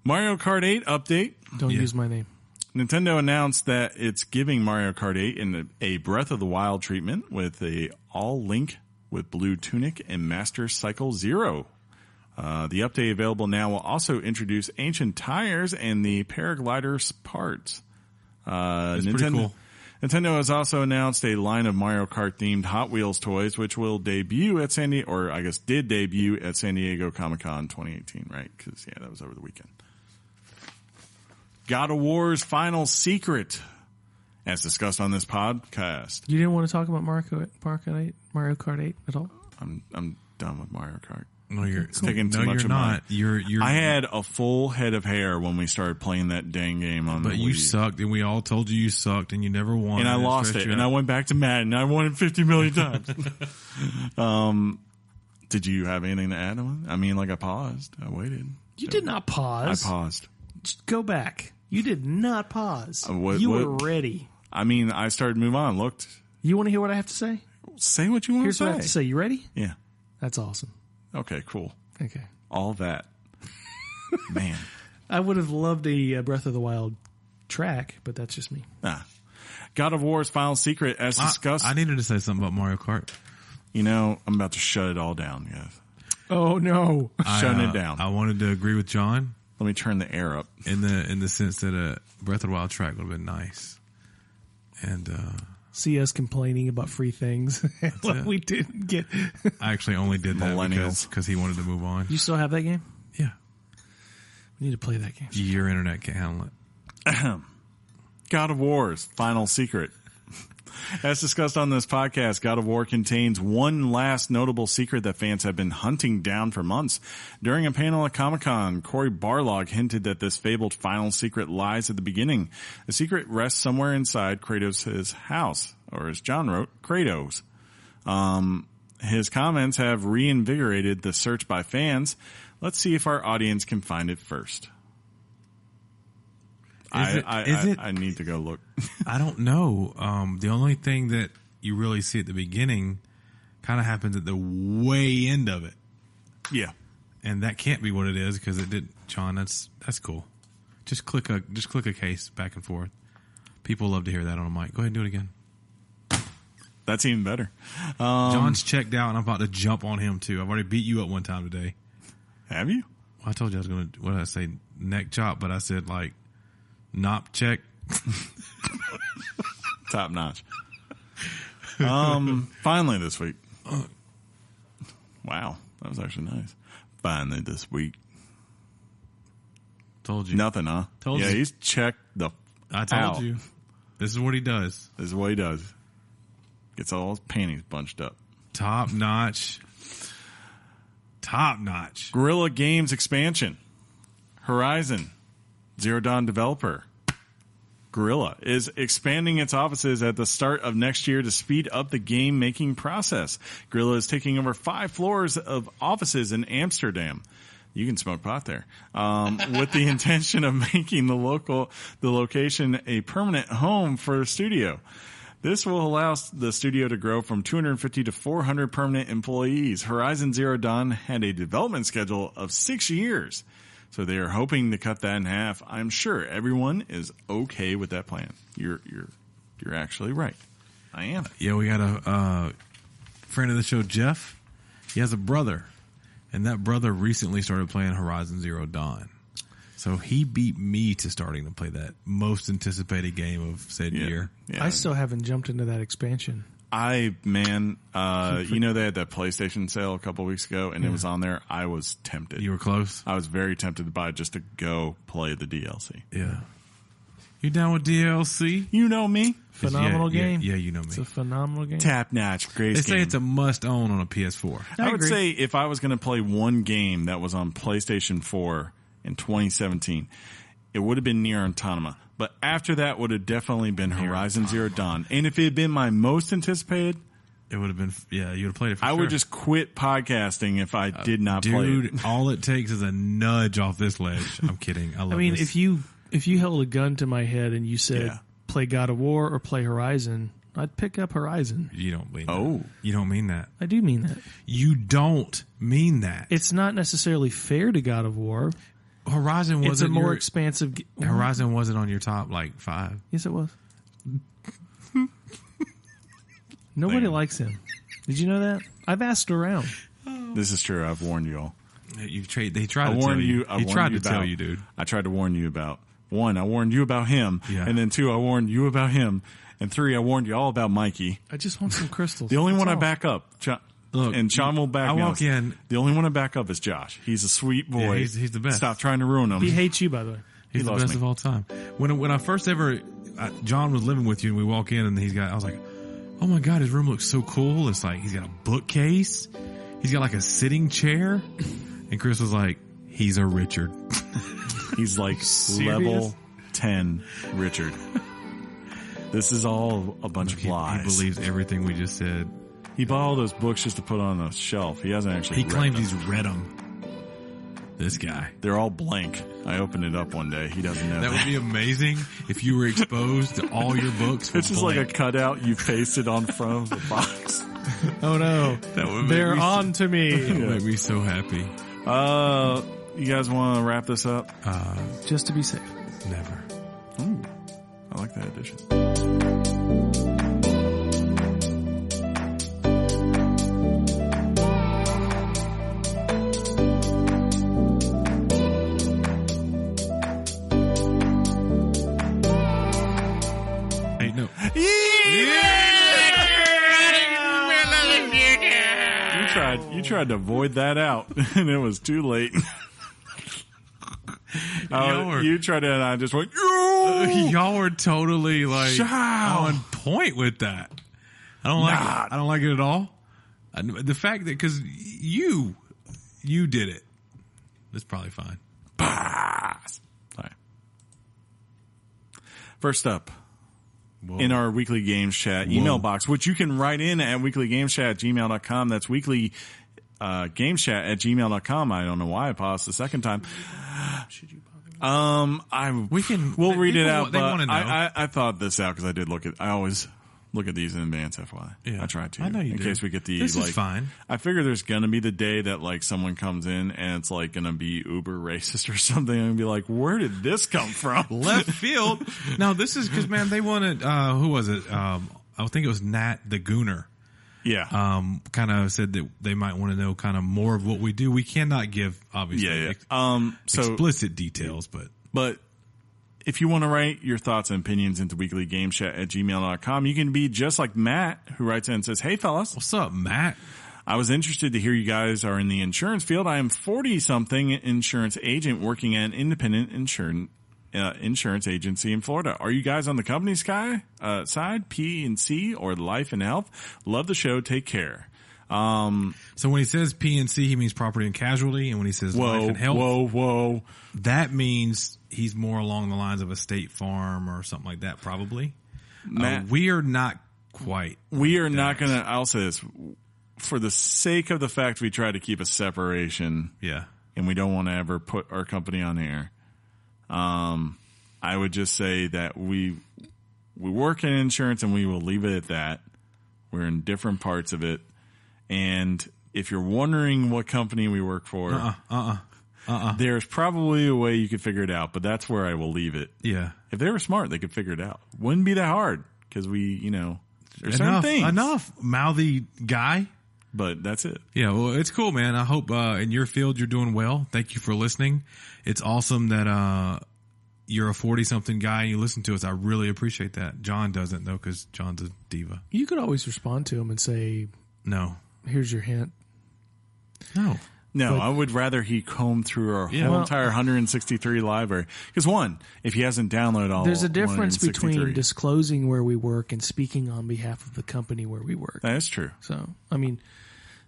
Mario Kart 8 update. Don't use my name. Nintendo announced that it's giving Mario Kart 8 a Breath of the Wild treatment with a all-link with Blue Tunic and Master Cycle Zero. The update available now will also introduce ancient tires and the paraglider's parts. It's pretty cool. Nintendo has also announced a line of Mario Kart-themed Hot Wheels toys, which will debut at did debut at San Diego Comic-Con 2018, right? Because, yeah, that was over the weekend. God of War's Final Secret, as discussed on this podcast. You didn't want to talk about Mario Kart 8 at all? I'm done with Mario Kart. No, you're taking too no, much you're of not. my. You're. I had a full head of hair when we started playing that dang game on the But Wii. you sucked, and we all told you sucked, and you never won. And I lost it, and I went back to Madden, and I won it 50 million times. Did you have anything to add on? I mean, like, I paused. I waited. You did not pause. I paused. Just go back. You did not pause. What- you what- were ready. I mean, I started to move on. Looked. You want to hear what I have to say? Say what you want Here's to say. what I have to say. You ready? Yeah. That's awesome. Okay, cool. Okay. All that. Man. I would have loved a Breath of the Wild track, but that's just me. God of War's Final Secret, as discussed. I needed to say something about Mario Kart. You know, I'm about to shut it all down, guys. Oh, no. Shutting it down. I wanted to agree with John Let me turn the air up. in the sense that a Breath of the Wild track would have been nice. And See us complaining about free things. What it. we didn't get. I actually only did that Millennials. because he wanted to move on. You still have that game? Yeah. We need to play that game. Your internet can't handle it. God of War's Final Secret. As discussed on this podcast, God of War contains one last notable secret that fans have been hunting down for months. During a panel at Comic-Con, Cory Barlog hinted that this fabled final secret lies at the beginning. The secret rests somewhere inside Kratos' house, or as John wrote, Kratos. His comments have reinvigorated the search by fans. Let's see if our audience can find it first. I need to go look. I don't know. The only thing that you really see at the beginning kind of happens at the way end of it. Yeah. And that can't be what it is because it did. John, that's cool. Just click a case back and forth. People love to hear that on a mic. Go ahead and do it again. That's even better. John's checked out and I'm about to jump on him too. I've already beat you up one time today. Have you? I told you I was going to, what did I say? Neck chop, but I said like, nop check. Top notch. Finally this week. Wow. That was actually nice. Finally this week. Told you. Nothing, huh? Told you. He's checked the I told out. you. This is what he does. This is what he does. Gets all his panties bunched up. Top notch. Top notch. Guriella Games expansion. Horizon. Zero Dawn developer. Guriella is expanding its offices at the start of next year to speed up the game making process. Guriella is taking over 5 floors of offices in Amsterdam. You can smoke pot there. With the intention of making the location a permanent home for the studio. This will allow the studio to grow from 250 to 400 permanent employees. Horizon Zero Dawn had a development schedule of 6 years, so they are hoping to cut that in half. I'm sure everyone is okay with that plan. You're actually right. I am. Yeah, we got a friend of the show, Jeff. He has a brother, and that brother recently started playing Horizon Zero Dawn. So he beat me to starting to play that most anticipated game of said year. Yeah. I still haven't jumped into that expansion. They had that PlayStation sale a couple weeks ago, and it was on there. I was tempted. You were close? I was very tempted to buy it just to go play the DLC. Yeah. You down with DLC? You know me. Phenomenal game. Yeah, you know me. It's a phenomenal game. Top notch. Great They game. say it's a must-own on a PS4. I would agree. say if I was going to play one game that was on PlayStation 4 in 2017, it would have been Nier Automata. But after that would have definitely been Horizon Zero Dawn. And if it had been my most anticipated, It would have been, you would have played it for I sure. would just quit podcasting if I did not play it. Dude, all it takes is a nudge off this ledge. I'm kidding. I love I mean, this. if you held a gun to my head and you said Yeah. play God of War or play Horizon, I'd pick up Horizon. You don't mean Oh. that. You don't mean that. I do mean that. You don't mean that. It's not necessarily fair to God of War. Horizon wasn't It's a more your, expansive. Horizon wasn't on your top, 5. Yes, it was. Nobody Damn. likes him. Did you know that? I've asked around. This is true. I've warned you all. They tried I to warned tell you. you. I He warned tried you to tell about- you, dude. I tried to warn you about 1. I warned you about him, Yeah. and then 2. I warned you about him, and 3. I warned you all about Mikey. I just want some crystals. The only That's one I all. back up, Look, and Shaun will back I me walk up. in- The only one I back up is Josh. He's a sweet boy. Yeah, he's the best. Stop trying to ruin him. He hates you, by the way. He's the loves best me. of all time. When I first ever, John was living with you, and we walk in, and I was like, oh my God, his room looks so cool. It's like, he's got a bookcase. He's got like a sitting chair. And Chris was like, he's a Richard. He's like level 10 Richard. This is all a bunch of He lies. believes everything we just said. He bought all those books just to put on a shelf. He hasn't actually He read claims them. he's read them. This guy. They're all blank. I opened it up one day. He doesn't know That would be amazing if you were exposed to all your books. It's just like a blank. cutout you pasted on front of the box. Oh no, That would make they're me on to me. That would make me so happy. You guys want to wrap this up? Just to be safe. Never. Ooh, I like that addition. Hey, no. You tried to void that out, and it was too late. You tried to, and I just went. Y'all were totally like Shaun. on point with that. I don't like it. I don't like it at all. The fact that because you did it, that's probably fine. Pass. All right. First up, Whoa. in our weekly games chat email box, which you can write in at weeklygamechat@gmail.com. That's weekly gamechat@gmail.com. I don't know why I paused the second time. We'll read it out. They But want to know. I thought this out because I did look at. I always look at these in advance. FYI, Yeah. I try to. I know you in do. case we get the This is fine. I figure there's gonna be the day that like someone comes in and it's like gonna be uber racist or something and be like, where did this come from? Left field. No, this is because man, they wanted. Who was it? I think it was Nat the Gooner. Yeah. kind of said that they might want to know kind of more of what we do. We cannot give, obviously, explicit details, but if you want to write your thoughts and opinions into weeklygamechat@gmail.com, you can be just like Matt, who writes in and says, "Hey, fellas. What's up, Matt? I was interested to hear you guys are in the insurance field. I am 40-something insurance agent working at an independent insurance agency in Florida. Are you guys on the company side, P&C, or life and health? Love the show. Take care." So when he says P&C, he means property and casualty, and when he says life and health, that means he's more along the lines of a State Farm or something like that, probably. Matt, we are not quite. We are not going to. I'll say this for the sake of the fact we try to keep a separation. Yeah, and we don't want to ever put our company on air. I would just say that we work in insurance, and we will leave it at that. We're in different parts of it. And if you're wondering what company we work for, there's probably a way you could figure it out, but that's where I will leave it. Yeah. If they were smart, they could figure it out. Wouldn't be that hard because there's certain things. Enough, mouthy guy. But that's it. Yeah, well, it's cool, man. I hope in your field you're doing well. Thank you for listening. It's awesome that you're a 40-something guy and you listen to us. I really appreciate that. John doesn't, though, because John's a diva. You could always respond to him and say, "No. Here's your hint." No, but I would rather he comb through our whole entire 163 library. Because one, if he hasn't downloaded all, there's a difference between disclosing where we work and speaking on behalf of the company where we work. That is true. So, I mean,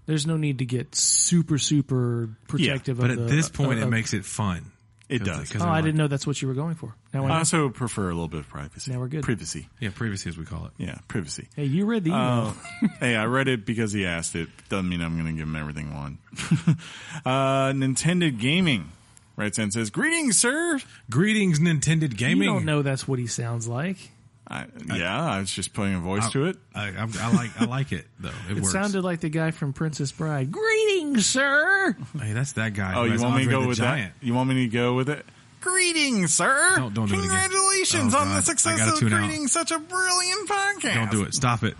there's no need to get super, super protective. But at this point, it makes it fun. It does. I didn't know that's what you were going for. Now I also prefer a little bit of privacy. Now we're good. Privacy. Yeah, privacy as we call it. Yeah, privacy. Hey, you read the email. Hey, I read it because he asked it. Doesn't mean I'm going to give him everything on. Nintendo Gaming writes in and says, "Greetings, sir." Greetings, Nintendo Gaming. You don't know that's what he sounds like. I was just putting a voice to it. I like it, though. It works. Sounded like the guy from Princess Bride. "Greetings, sir." Hey, that's that guy. Oh, you want me to go with Giant. that? You want me to go with it? "Greetings, sir. Don't do it again. Congratulations on the success of creating such a brilliant podcast." Don't do it. Stop it.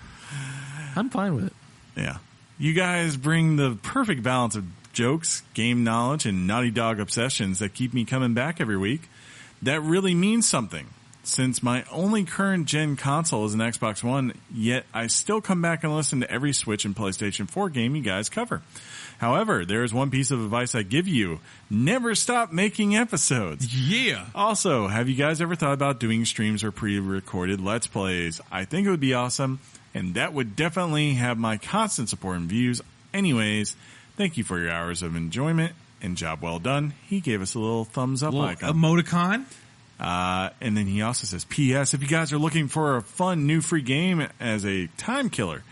I'm fine with it. Yeah. You guys bring the perfect balance of jokes, game knowledge, and Naughty Dog obsessions that keep me coming back every week. That really means something. Since my only current gen console is an Xbox One, yet I still come back and listen to every Switch and PlayStation 4 game you guys cover. However, there is one piece of advice I give you. Never stop making episodes. Yeah. Also, have you guys ever thought about doing streams or pre-recorded Let's Plays? I think it would be awesome, and that would definitely have my constant support and views. Anyways, thank you for your hours of enjoyment, and job well done. He gave us a little thumbs up icon. Emoticon. And then he also says, "P.S. If you guys are looking for a fun new free game as a time killer,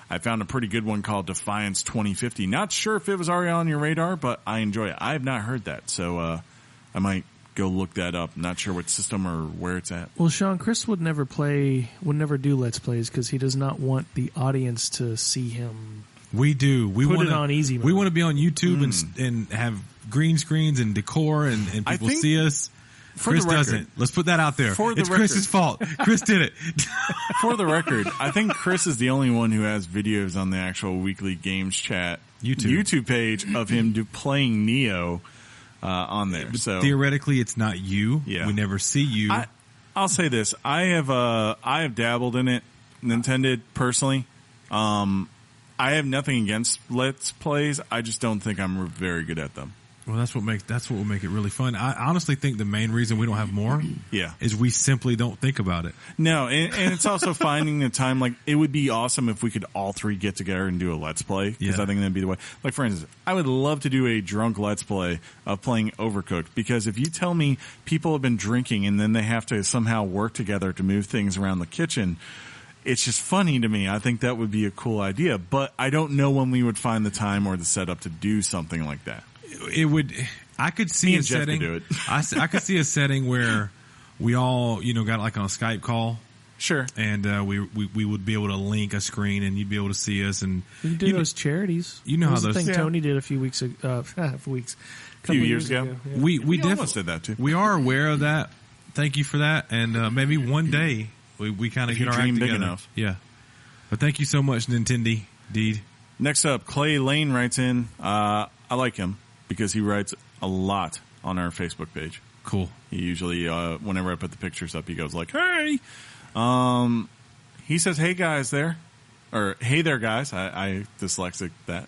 I found a pretty good one called Defiance 2050. Not sure if it was already on your radar, but I enjoy it. I have not heard that, so I might go look that up. Not sure what system or where it's at." Well, Shaun, Chris would never do Let's Plays because he does not want the audience to see him. We do. We put want it on easy mode. We want to be on YouTube and have green screens and decor and people see us. Chris doesn't. Let's put that out there. It's Chris's fault. Chris did it. For the record, I think Chris is the only one who has videos on the actual Weekly Games Chat YouTube page of him playing Neo on there. So theoretically, it's not you. Yeah. We never see you. I'll say this: I have dabbled in it, Nintendo personally. I have nothing against Let's Plays. I just don't think I'm very good at them. Well, that's what will make it really fun. I honestly think the main reason we don't have more is we simply don't think about it. No, and it's also finding the time. Like, it would be awesome if we could all three get together and do a Let's Play, because I think that'd be the way. Like, for instance, I would love to do a drunk Let's Play of playing Overcooked, because if you tell me people have been drinking and then they have to somehow work together to move things around the kitchen, it's just funny to me. I think that would be a cool idea, but I don't know when we would find the time or the setup to do something like that. It would. I could see a setting. Do it. I could see a setting where we all, got like on a Skype call. Sure. And we would be able to link a screen, and you'd be able to see us. And you do those charities. You know how those thing Tony did a few weeks ago. A few years ago. Yeah. We definitely did that too. We are aware of that. Thank you for that. And maybe one day we kind of get our act together. big enough. Yeah. But thank you so much, Nintendo Deed. Next up, Clay Lane writes in. I like him because he writes a lot on our Facebook page. Cool. He usually, whenever I put the pictures up, he goes like, "Hey." He says, "Hey guys there," or "Hey there guys." I dyslexic that.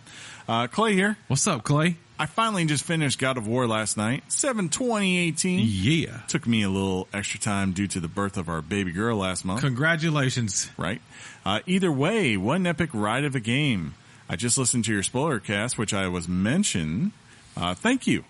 Clay here. What's up, Clay? I finally just finished God of War last night. 7/20/18. Yeah. Took me a little extra time due to the birth of our baby girl last month. Congratulations. Right. Either way, what an epic ride of a game. I just listened to your spoiler cast, which I was mentioned. Thank you.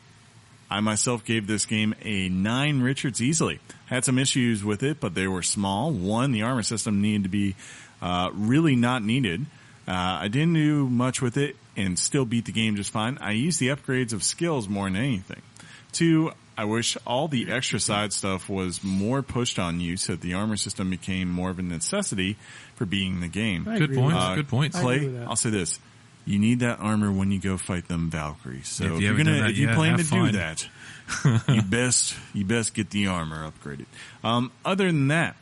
I myself gave this game a 9 Richards easily. Had some issues with it, but they were small. One, the armor system needed to be really not needed. I didn't do much with it and still beat the game just fine. I used the upgrades of skills more than anything. 2, I wish all the extra side stuff was more pushed on you so that the armor system became more of a necessity for beating the game. I Good agree with points. that. Good points. I agree Clay, with that. I'll say this. You need that armor when you go fight them Valkyries. So If if you you're haven't done that if you yet, plan to have fun. do that, you best get the armor upgraded. Other than that,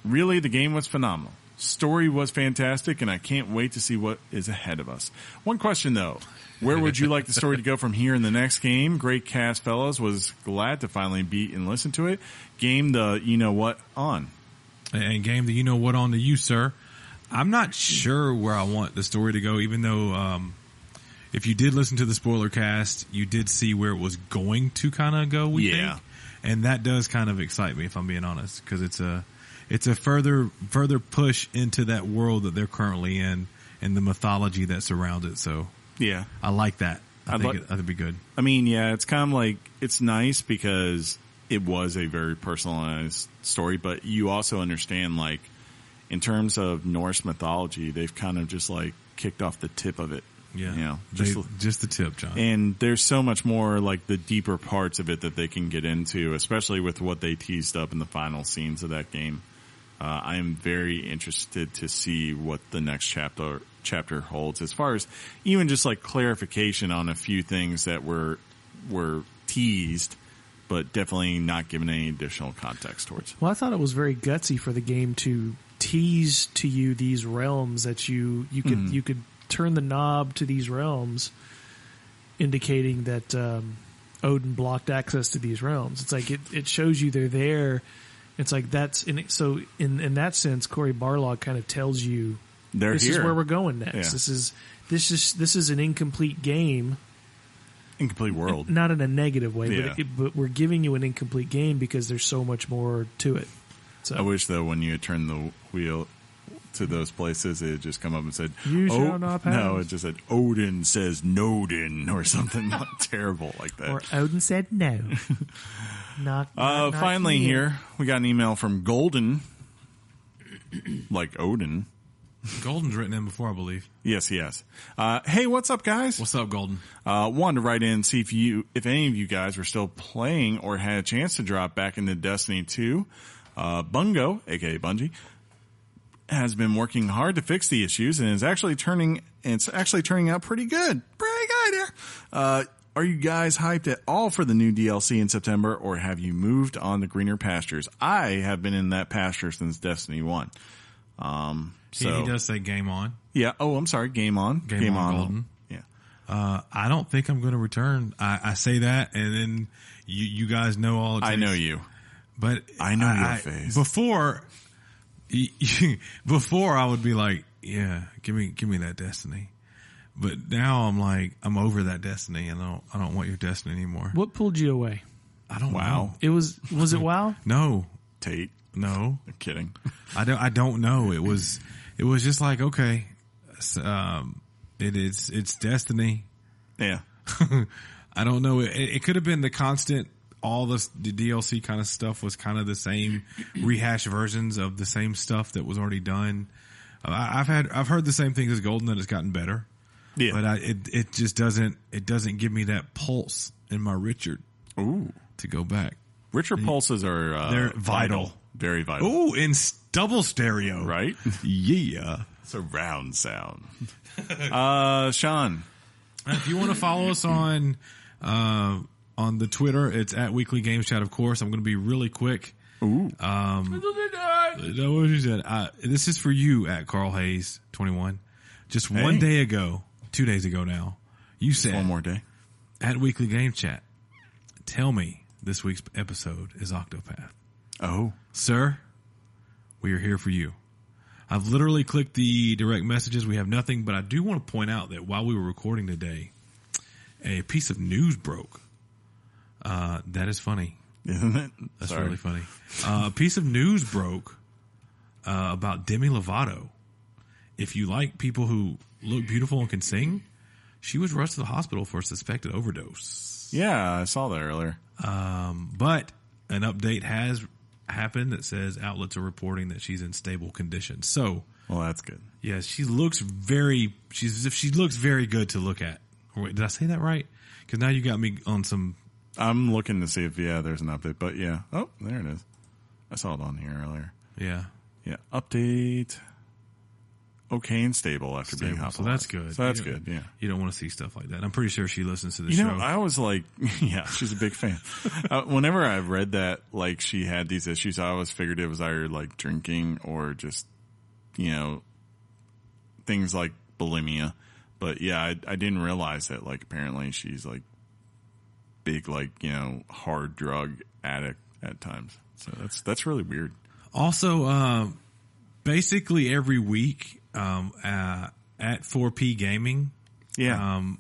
really the game was phenomenal. Story was fantastic, and I can't wait to see what is ahead of us. One question though. Where would you like the story to go from here in the next game? Great cast, fellas. Was glad to finally beat and listen to it. Game the you know what on. And game that you know what on to you, sir. I'm not sure where I want the story to go, even though if you did listen to the spoiler cast, you did see where it was going to kind of go, we Yeah. think. And that does kind of excite me, if I'm being honest, because it's a further push into that world that they're currently in and the mythology that surrounds it. So Yeah. I like that. I think like- it'd be good. I mean, yeah, it's kind of like, it's nice because it was a very personalized story, but you also understand, like, in terms of Norse mythology, they've kind of just, like, kicked off the tip of it. Yeah. You know, Just the tip, John. and there's so much more, like, the deeper parts of it that they can get into, especially with what they teased up in the final scenes of that game. I am very interested to see what the next chapter holds, as far as even just like clarification on a few things that were teased, but definitely not given any additional context towards. Well, I thought it was very gutsy for the game to tease to you these realms that you could turn the knob to these realms, indicating that Odin blocked access to these realms. It's like it shows you they're there. It's like that's so in that sense, Cory Barlog kind of tells you They're this here. is where we're going next. Yeah. This is an incomplete game. Incomplete world. Not in a negative way, Yeah. but we're giving you an incomplete game because there's so much more to it. So I wish though when you turn the wheel to those places, it just come up and said, You shall not pass. No, it just said Odin says Nodin or something not terrible like that. or Odin said no. not Finally here, we got an email from Golden, like Odin. Golden's written in before, I believe. Yes, he has. Hey, what's up, guys? What's up, Golden? Wanted to write in and see if any of you guys were still playing or had a chance to drop back into Destiny 2. Bungo, aka Bungie, has been working hard to fix the issues and it's actually turning out pretty good. Pretty good here. Are you guys hyped at all for the new DLC in September, or have you moved on to greener pastures? I have been in that pasture since Destiny 1. He does say game on. Yeah. Oh, I'm sorry. Game on. Game on, Golden. Yeah. I don't think I'm going to return. I say that, and then you guys know all it takes. I know you. But I know your face. Before I would be like, yeah, give me that Destiny. But now I'm like, I'm over that Destiny, and I don't want your Destiny anymore. What pulled you away? I don't Wow. know. It was it WoW? No, Tate. no, I'm kidding. I don't know. It was just like, okay, it's Destiny. Yeah. I don't know. It could have been the constant. All the DLC kind of stuff was kind of the same rehash versions of the same stuff that was already done. I've heard the same things as Golden, that it's gotten better. Yeah. But it just doesn't give me that pulse in my Richard Ooh. to go back. Richard pulses are They're vital. Very vital. Oh, in double stereo. Right? Yeah. Surround sound. Shaun. If you want to follow us on the Twitter, it's at Weekly Games Chat, of course. I'm going to be really quick. Ooh. What you said. This is for you at Carl Hayes 21. Just one day ago, 2 days ago now, you said, one more day. At Weekly Game Chat, tell me this week's episode is Octopath. Oh. Sir, we are here for you. I've literally clicked the direct messages. We have nothing, but I do want to point out that while we were recording today, a piece of news broke. That is funny. Isn't it? That's really funny. A piece of news broke about Demi Lovato. If you like people who look beautiful and can sing, she was rushed to the hospital for a suspected overdose. Yeah, I saw that earlier. But an update has happened that says outlets are reporting that she's in stable condition. So, well, that's good. Yeah, she looks very good to look at. Wait, did I say that right? Because now you got me on some. I'm looking to see if there's an update, but yeah. Oh, there it is. I saw it on here earlier. Yeah. Update. Okay and stable after being hospitalized. So that's good. So that's good. Yeah. You don't want to see stuff like that. I'm pretty sure she listens to the show. show. I was like, yeah, she's a big fan. Whenever I read that, like she had these issues, I always figured it was either like drinking or just, things like bulimia. But yeah, I didn't realize that like apparently she's like big, like, hard drug addict at times. So that's really weird. Also, basically every week, at 4P Gaming,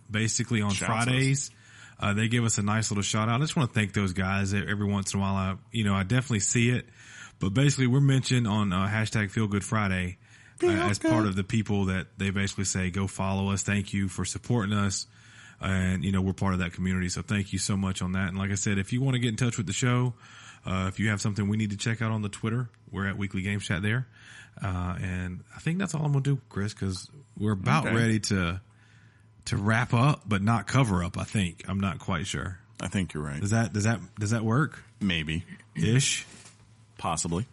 basically on Fridays, they give us a nice little shout out. I just want to thank those guys every once in a while. I definitely see it, but basically we're mentioned on hashtag Feel Good Friday as part of the people that they basically say, go follow us. Thank you for supporting us. And, we're part of that community. So thank you so much on that. And like I said, if you want to get in touch with the show, if you have something we need to check out on the Twitter, we're at Weekly Games Chat there. And I think that's all I'm going to do, Chris, because we're about ready to wrap up, but not cover up. I think I'm not quite sure. I think you're right. Does that work? Maybe ish, possibly.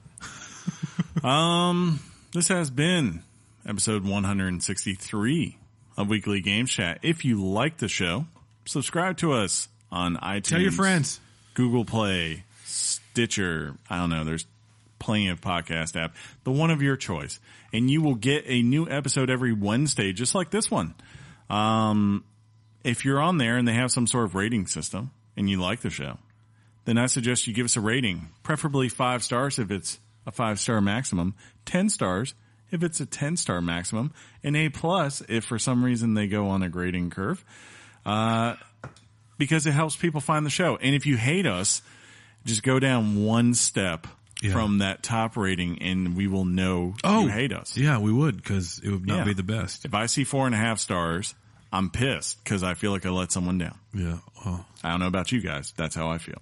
This has been episode 163 of Weekly Games Chat. If you like the show, subscribe to us on iTunes. Tell your friends. Google Play, Stitcher. I don't know. There's plenty of podcast app. The one of your choice. And you will get a new episode every Wednesday, just like this one. If you're on there and they have some sort of rating system and you like the show, then I suggest you give us a rating, preferably 5 stars if it's a 5-star maximum, 10 stars if it's a 10-star maximum, and A+ if for some reason they go on a grading curve, because it helps people find the show. And if you hate us, just go down one step from that top rating and we will know you hate us. Yeah, we would, because it would not be the best. If I see 4.5 stars, I'm pissed because I feel like I let someone down. Yeah. I don't know about you guys. That's how I feel.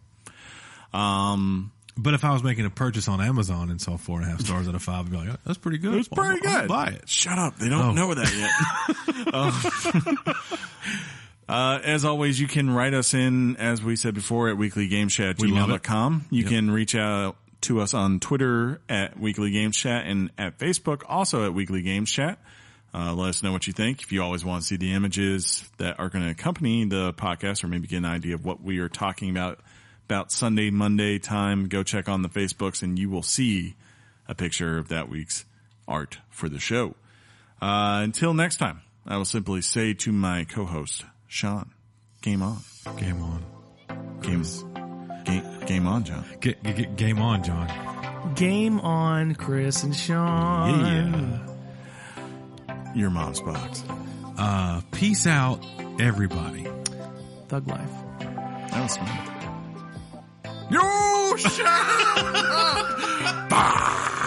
But if I was making a purchase on Amazon and saw 4.5 stars out of 5, I'd be like, that's pretty good. It's pretty good. I'll buy it. Shut up. They don't know that yet. As always, you can write us in, as we said before, at weeklygameschat@gmail.com. You can reach out to us on Twitter at Weekly Games Chat and at Facebook, also at Weekly Games Chat. Let us know what you think. If you always want to see the images that are going to accompany the podcast or maybe get an idea of what we are talking about Sunday, Monday time, go check on the Facebooks and you will see a picture of that week's art for the show. Until next time, I will simply say to my co-host, Shaun, game on. Game on. Game on, John. Game on, John. Game on, Chris and Shaun. Yeah. Your mom's box. Peace out, everybody. Thug life. That was smart. You shut up!